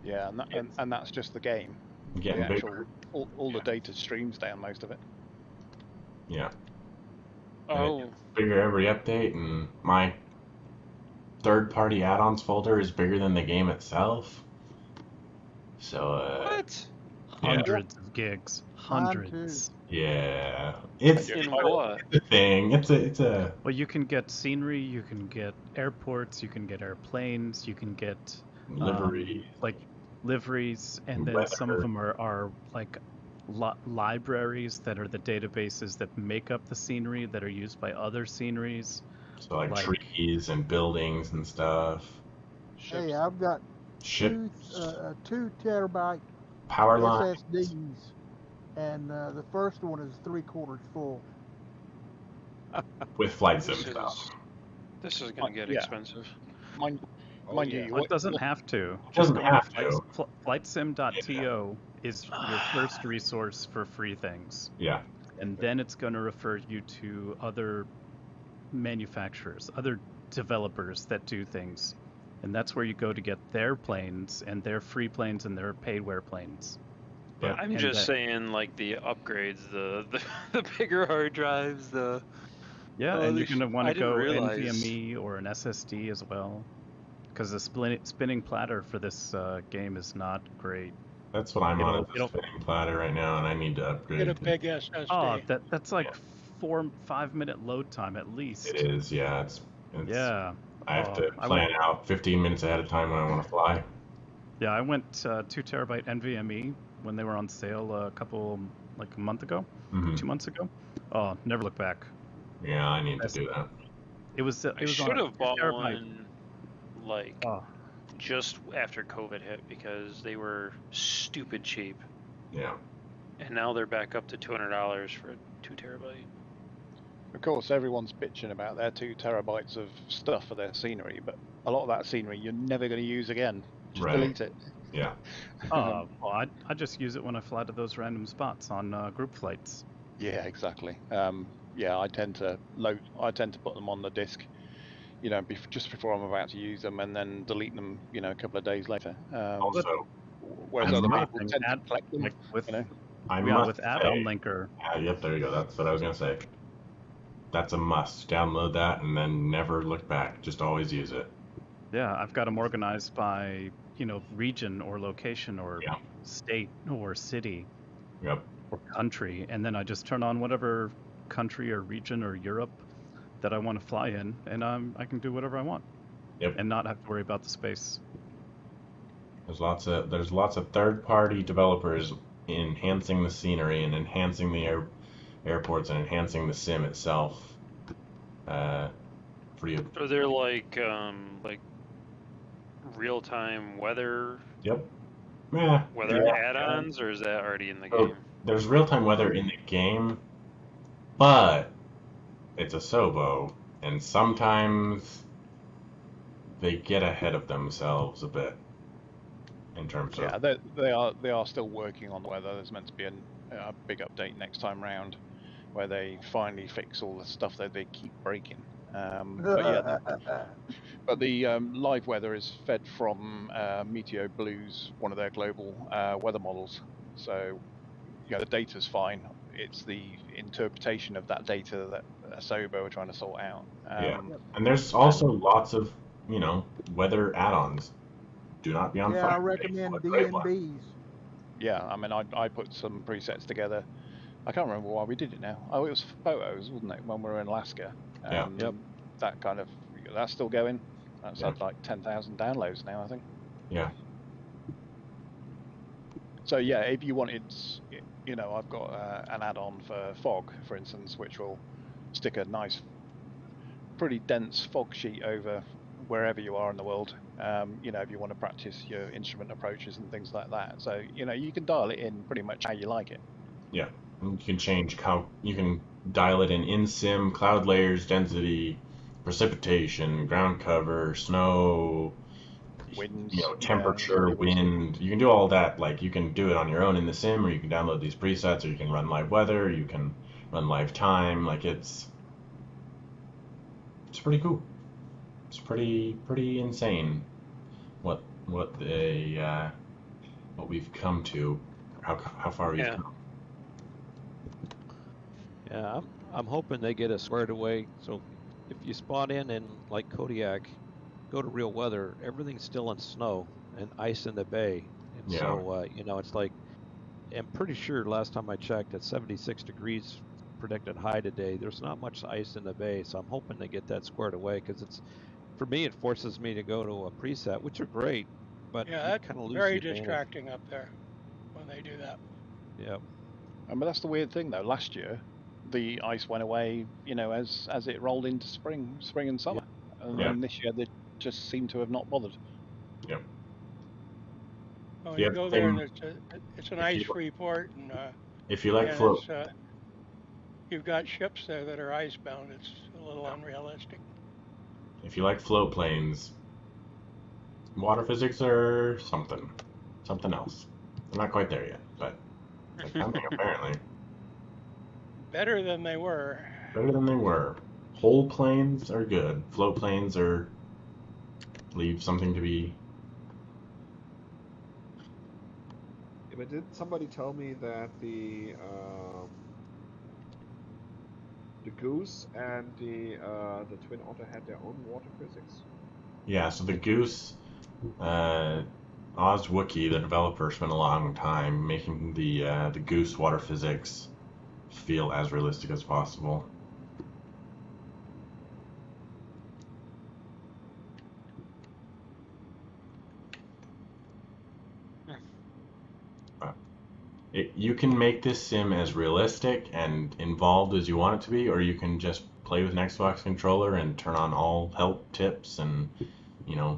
Yeah, and that's just the game. Getting the actual, bigger. all the data streams down most of it. Yeah. Oh. It's bigger every update, and my third-party add-ons folder is bigger than the game itself. So, what? Hundreds of gigs. Hundreds. Yeah. It's what? It's a thing. It's a. Well, you can get scenery, you can get airports, you can get airplanes, you can get liveries. Like liveries, and then some of them are like libraries that are the databases that make up the scenery that are used by other sceneries. So like trees and buildings and stuff. Hey, I've got two 2 terabyte power line SSDs, and the first one is 3/4 full. with flight sim stuff. This is gonna get expensive. Mind you, Well, it doesn't have to. It doesn't have to. Flightsim.to is your first resource for free things. Yeah. And then it's going to refer you to other manufacturers, other developers that do things. And that's where you go to get their planes and their free planes and their paidware planes. Yeah. I'm just saying, like, the upgrades, the bigger hard drives, and you're going to want to go NVMe or an SSD as well. Because the spinning platter for this game is not great. That's what I'm on, a spinning platter right now, and I need to upgrade. Get a big SSD. Oh, that's like 4-5 minute load time at least. It is, yeah. It's yeah. I have to plan out 15 minutes ahead of time when I want to fly. Yeah, I went 2 terabyte NVMe when they were on sale a month ago, 2 months ago. Oh, never look back. Yeah, I need to do that. I should have bought one just after COVID hit because they were stupid cheap. Yeah. And now they're back up to $200 for a 2 terabyte. Of course, everyone's bitching about their 2 terabytes of stuff for their scenery, but a lot of that scenery you're never going to use again. Just delete it. Yeah. Well, I just use it when I fly to those random spots on group flights. Yeah, exactly. I tend to put them on the disk, just before I'm about to use them, and then delete them, a couple of days later. Also, whereas other people tend to collect them, with with add-on linker. Yep, there you go. That's what I was gonna say. That's a must. Download that and then never look back. Just always use it. Yeah, I've got them organized by region or location or state or city. Yep. Or country, and then I just turn on whatever country or region or Europe that I want to fly in, and I can do whatever I want. Yep. And not have to worry about the space. There's lots of third-party developers enhancing the scenery and enhancing the airports and enhancing the sim itself. For you. So they're like real-time weather. Yep. Yeah. Weather add-ons, or is that already in the game? There's real-time weather in the game, but it's a Sobo, and sometimes they get ahead of themselves a bit. in terms Yeah, of. they are still working on the weather. There's meant to be a big update next time round, where they finally fix all the stuff that they keep breaking. But yeah, the live weather is fed from Meteo Blues, one of their global weather models. So yeah, the data's fine. It's the interpretation of that data that Asobo are trying to sort out. Yeah, and there's also lots of weather add-ons. Do not be on Yeah, I fire. recommend Great one. DNBs. Yeah, I mean, I put some presets together. I can't remember why we did it now. Oh, it was photos, wasn't it, when we were in Alaska? Yeah. Yep. That's still going. That's Yeah. had like 10,000 downloads now, I think. Yeah. So yeah, if you wanted, I've got an add-on for fog, for instance, which will stick a nice, pretty dense fog sheet over wherever you are in the world. If you want to practice your instrument approaches and things like that. So you can dial it in pretty much how you like it. Yeah. And you can change you can dial it in sim, cloud layers, density, precipitation, ground cover, snow, Winds, temperature, wind. You can do all that. Like you can do it on your own in the sim, or you can download these presets, or you can run live weather, you can run live time. Like it's pretty cool. It's pretty insane what we've come to, how far we've come. Yeah, I'm hoping they get us squared away. So if you spawn in like Kodiak, go to real weather, everything's still in snow and ice in the bay. And so, it's like, I'm pretty sure last time I checked at 76 degrees predicted high today, there's not much ice in the bay. So I'm hoping they get that squared away because for me, it forces me to go to a preset, which are great, but yeah, you that's kind of lose very the advantage. distracting up there when they do that. Yeah. But that's the weird thing though. Last year, the ice went away, as it rolled into spring and summer, and this year they just seem to have not bothered. Yep. Well, you go there and it's an ice-free port, and if you like float, you've got ships there that are icebound. It's a little unrealistic. If you like float planes, water physics are something else. They're not quite there yet, but they're coming apparently. Better than they were. Better than they were. Whole planes are good. Float planes leave something to be. Yeah, but did somebody tell me that the Goose and the Twin Otter had their own water physics? Yeah, so the Goose, Oz Wookie, the developer, spent a long time making the Goose water physics feel as realistic as possible. You can make this sim as realistic and involved as you want it to be, or you can just play with an Xbox controller and turn on all help tips and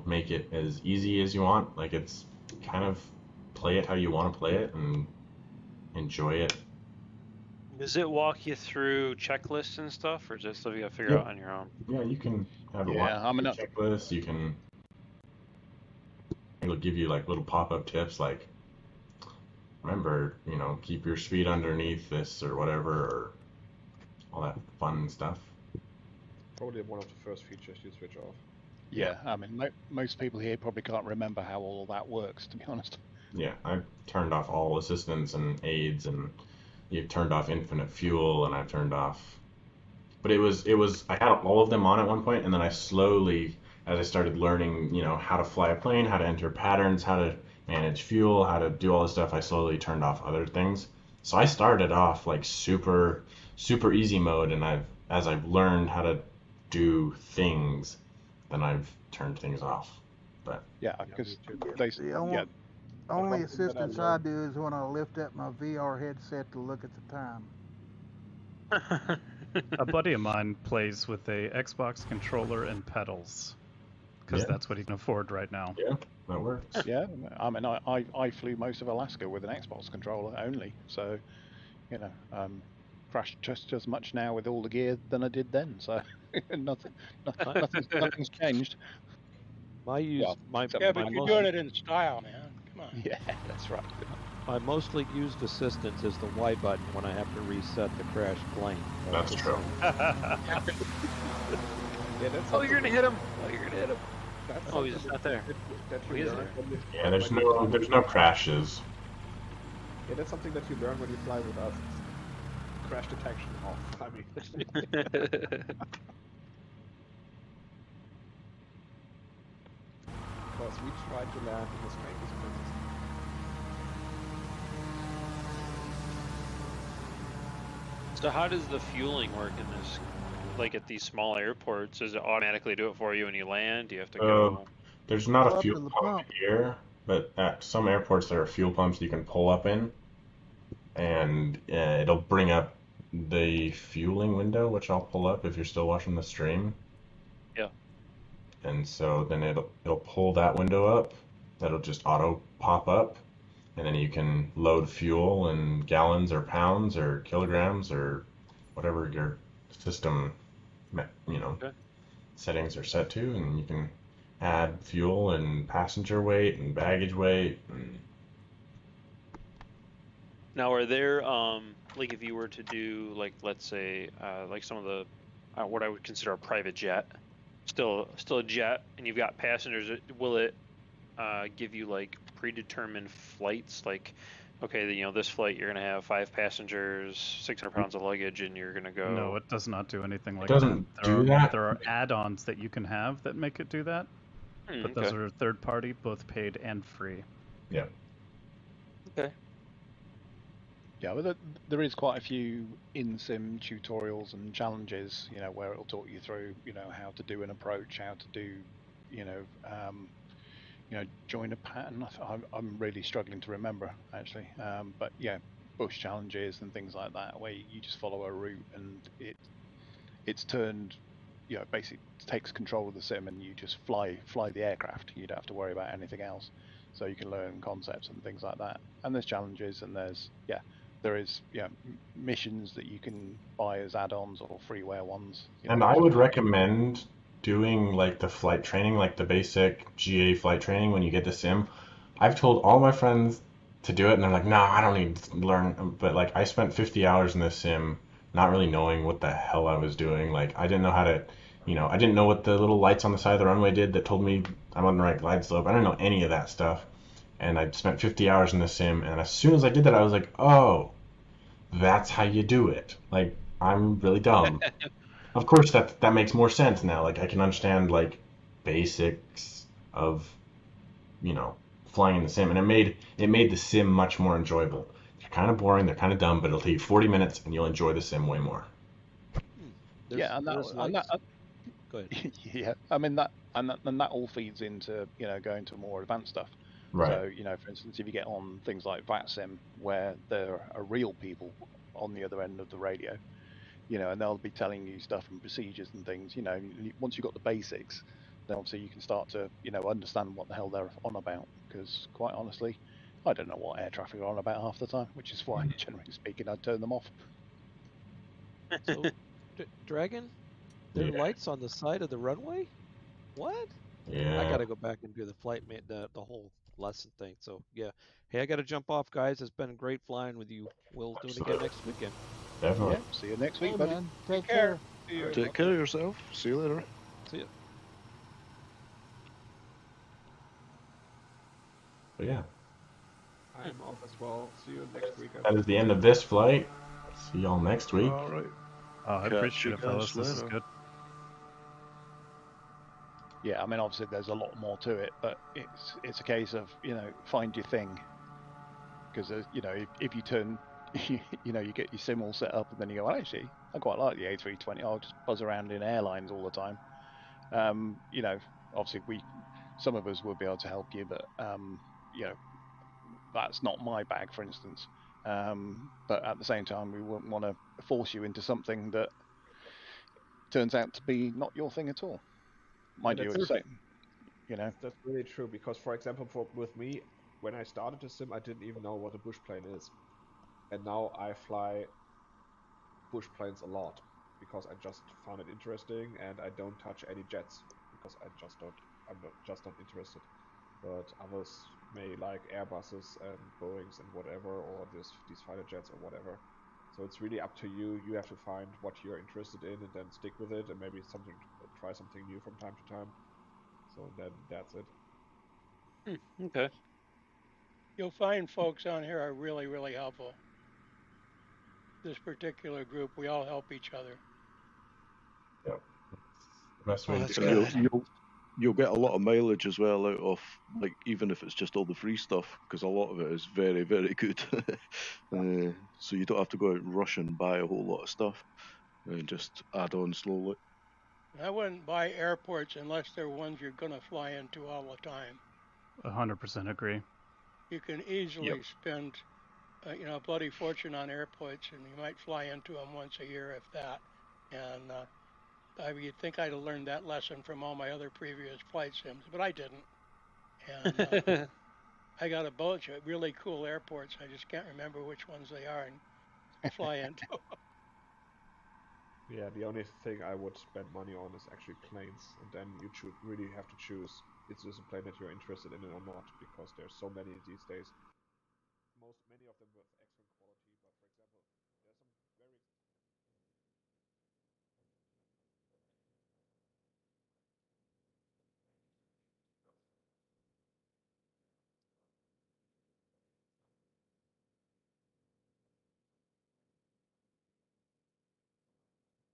make it as easy as you want. Like it's kind of play it how you want to play it and enjoy it. Does it walk you through checklists and stuff, or is that stuff you gotta figure out on your own? Yeah, you can have a checklist. It'll give you like little pop-up tips like, remember, keep your speed underneath this or whatever, or all that fun stuff. Probably one of the first features you switch off. Yeah, I mean, most people here probably can't remember how all that works, to be honest. Yeah, I've turned off all assistance and aids, and you've turned off infinite fuel, and I've turned off. But I had all of them on at one point, and then I slowly, as I started learning, how to fly a plane, how to enter patterns, how to manage fuel, how to do all this stuff, I slowly turned off other things. So I started off like super, super easy mode, and as I've learned how to do things, then I've turned things off. But yeah, because the only assistance I do is when I lift up my VR headset to look at the time. A buddy of mine plays with a Xbox controller and pedals because that's what he can afford right now. Yeah, that works. Yeah, I mean, I flew most of Alaska with an Xbox controller only, so crashed just as much now with all the gear than I did then. So nothing's changed. But you're doing it in style, man. Come Yeah, that's right. My mostly used assistance is the Y button when I have to reset the crashed plane. That's true. Yeah, that's Oh, you're something gonna hit him! Oh, you're gonna hit him! That's Oh, he's something not there. that Oh, you he is learn there. when you, Yeah, there's when you fly no with us. crashes. Yeah, that's something that you learn when you fly with us. Crash detection off. I mean, because we tried to land in the strangest places. So how does the fueling work in this? Like at these small airports, does it automatically do it for you when you land? Do you have to go? There's not Pull a up fuel to the pump pump. here, but at some airports there are fuel pumps you can pull up in, and it'll bring up the fueling window, which I'll pull up if you're still watching the stream. Yeah. And so then it'll pull that window up. That'll just auto pop up, and then you can load fuel in gallons or pounds or kilograms or whatever your system, Okay. settings are set to, and you can add fuel and passenger weight and baggage weight. And Now, are there like if you were to do like let's say like some of the what I would consider a private jet, still a jet, and you've got passengers, will it give you like predetermined flights? Like, okay, this flight you're gonna have 5 passengers, 600 pounds of luggage, and you're gonna go. No, it does not do anything it like doesn't that. do that. There are add-ons that you can have that make it do that, but those Okay. are third-party, both paid and free. Yeah. Okay. Yeah, but there is quite a few in-sim tutorials and challenges, where it'll talk you through, how to do an approach, how to do, join a pattern. I'm really struggling to remember actually, but yeah, bush challenges and things like that, where you just follow a route and it's turned, basically takes control of the sim and you just fly the aircraft. You don't have to worry about anything else, so you can learn concepts and things like that. And there's challenges and there is missions that you can buy as add-ons or freeware ones. And I would recommend doing like the flight training, like the basic GA flight training when you get the sim. I've told all my friends to do it, and they're like, "Nah, I don't need to learn." But like, I spent 50 hours in this sim, not really knowing what the hell I was doing. Like, I didn't know how to, I didn't know what the little lights on the side of the runway did that told me I'm on the right glide slope. I didn't know any of that stuff, and I spent 50 hours in the sim. And as soon as I did that, I was like, "Oh, that's how you do it." Like, I'm really dumb. Of course, that makes more sense now. Like, I can understand like basics of, flying in the sim, and it made the sim much more enjoyable. They're kind of boring, they're kind of dumb, but it'll take you 40 minutes, and you'll enjoy the sim way more. Yeah, and that Go ahead. yeah, I mean that all feeds into going to more advanced stuff. Right. So for instance, if you get on things like VATSIM, where there are real people on the other end of the radio, and they'll be telling you stuff and procedures and things. Once you've got the basics, then obviously you can start to understand what the hell they're on about. Because quite honestly, I don't know what air traffic are on about half the time, which is why, generally speaking, I turn them off. So, Dragon, there are Yeah. lights on the side of the runway? What? Yeah. I gotta go back and do the the whole lesson thing. So yeah, hey, I gotta jump off, guys. It's been great flying with you. We'll do it again next weekend. Definitely. Yeah, see you next week, Hey, buddy. man, take care. Take care of yourself. See you later. See ya. But yeah, I'm off as well. See you next week. that is the end of this flight. See y'all next week. All right. I Catch appreciate you it, fellas. guys This is later. good. Yeah, I mean, obviously there's a lot more to it, but it's a case of find your thing. Because if you turn, you get your sim all set up, and then you go, well, actually, I quite like the A320. I'll just buzz around in airlines all the time. Obviously some of us will be able to help you, but that's not my bag, for instance. But at the same time, we wouldn't want to force you into something that turns out to be not your thing at all. Mind you, it's same. That's really true because, for example, with me, when I started the sim, I didn't even know what a bush plane is, and now I fly bush planes a lot because I just found it interesting, and I don't touch any jets because I'm just not interested. But others may like Airbuses and Boeings and whatever, or these fighter jets or whatever. So it's really up to you. You have to find what you're interested in and then stick with it, and maybe try something new from time to time. So then that's it. Okay. You'll find folks on here are really, really helpful. This particular group, we all help each other. Yep. Best way that's to good. You'll get a lot of mileage as well out of, like, even if it's just all the free stuff, because a lot of it is very, very good. So you don't have to go out and rush and buy a whole lot of stuff, and just add on slowly. I wouldn't buy airports unless they're ones you're going to fly into all the time. 100% agree. You can easily spend, a bloody fortune on airports, and you might fly into them once a year, if that. And you'd think I'd have learned that lesson from all my other previous flight sims, but I didn't. And I got a bunch of really cool airports. I just can't remember which ones they are and fly into. Yeah, the only thing I would spend money on is actually planes, and then you really have to choose, is this a plane that you're interested in or not, because there's so many these days. Many of them with excellent quality, but for example, there's some very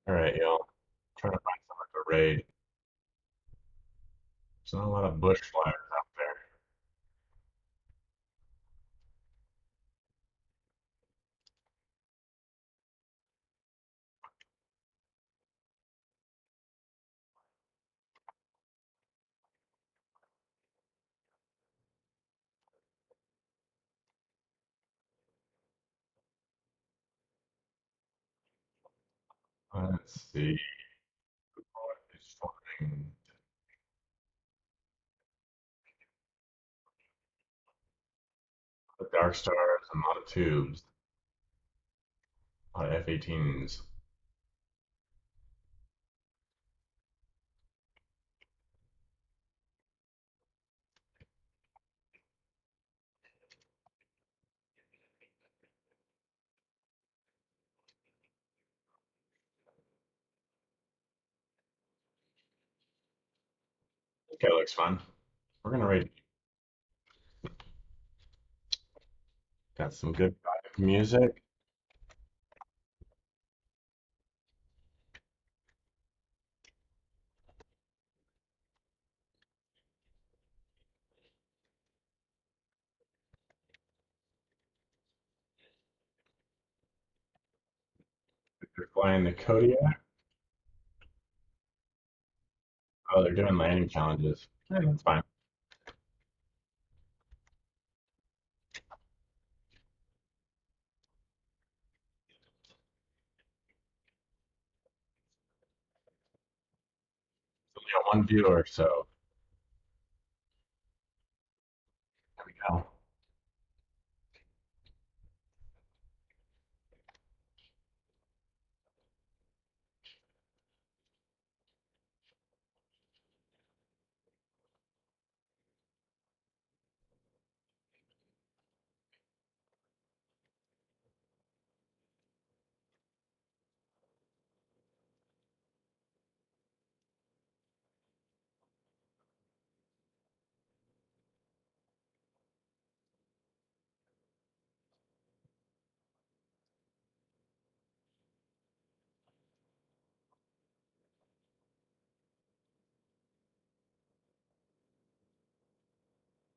All right, y'all. Trying to find somewhere to raid. There's not a lot of bush flyers out there. Let's see. What is flying? The Dark Stars and a lot of tubes. A lot of F-18s. Okay, looks fun. We're gonna raid. Got some good music. They're flying the Kodiak. Oh, they're doing landing challenges. Yeah, that's fine. So we got one viewer, so there we go.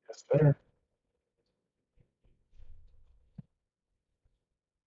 Yes, sir.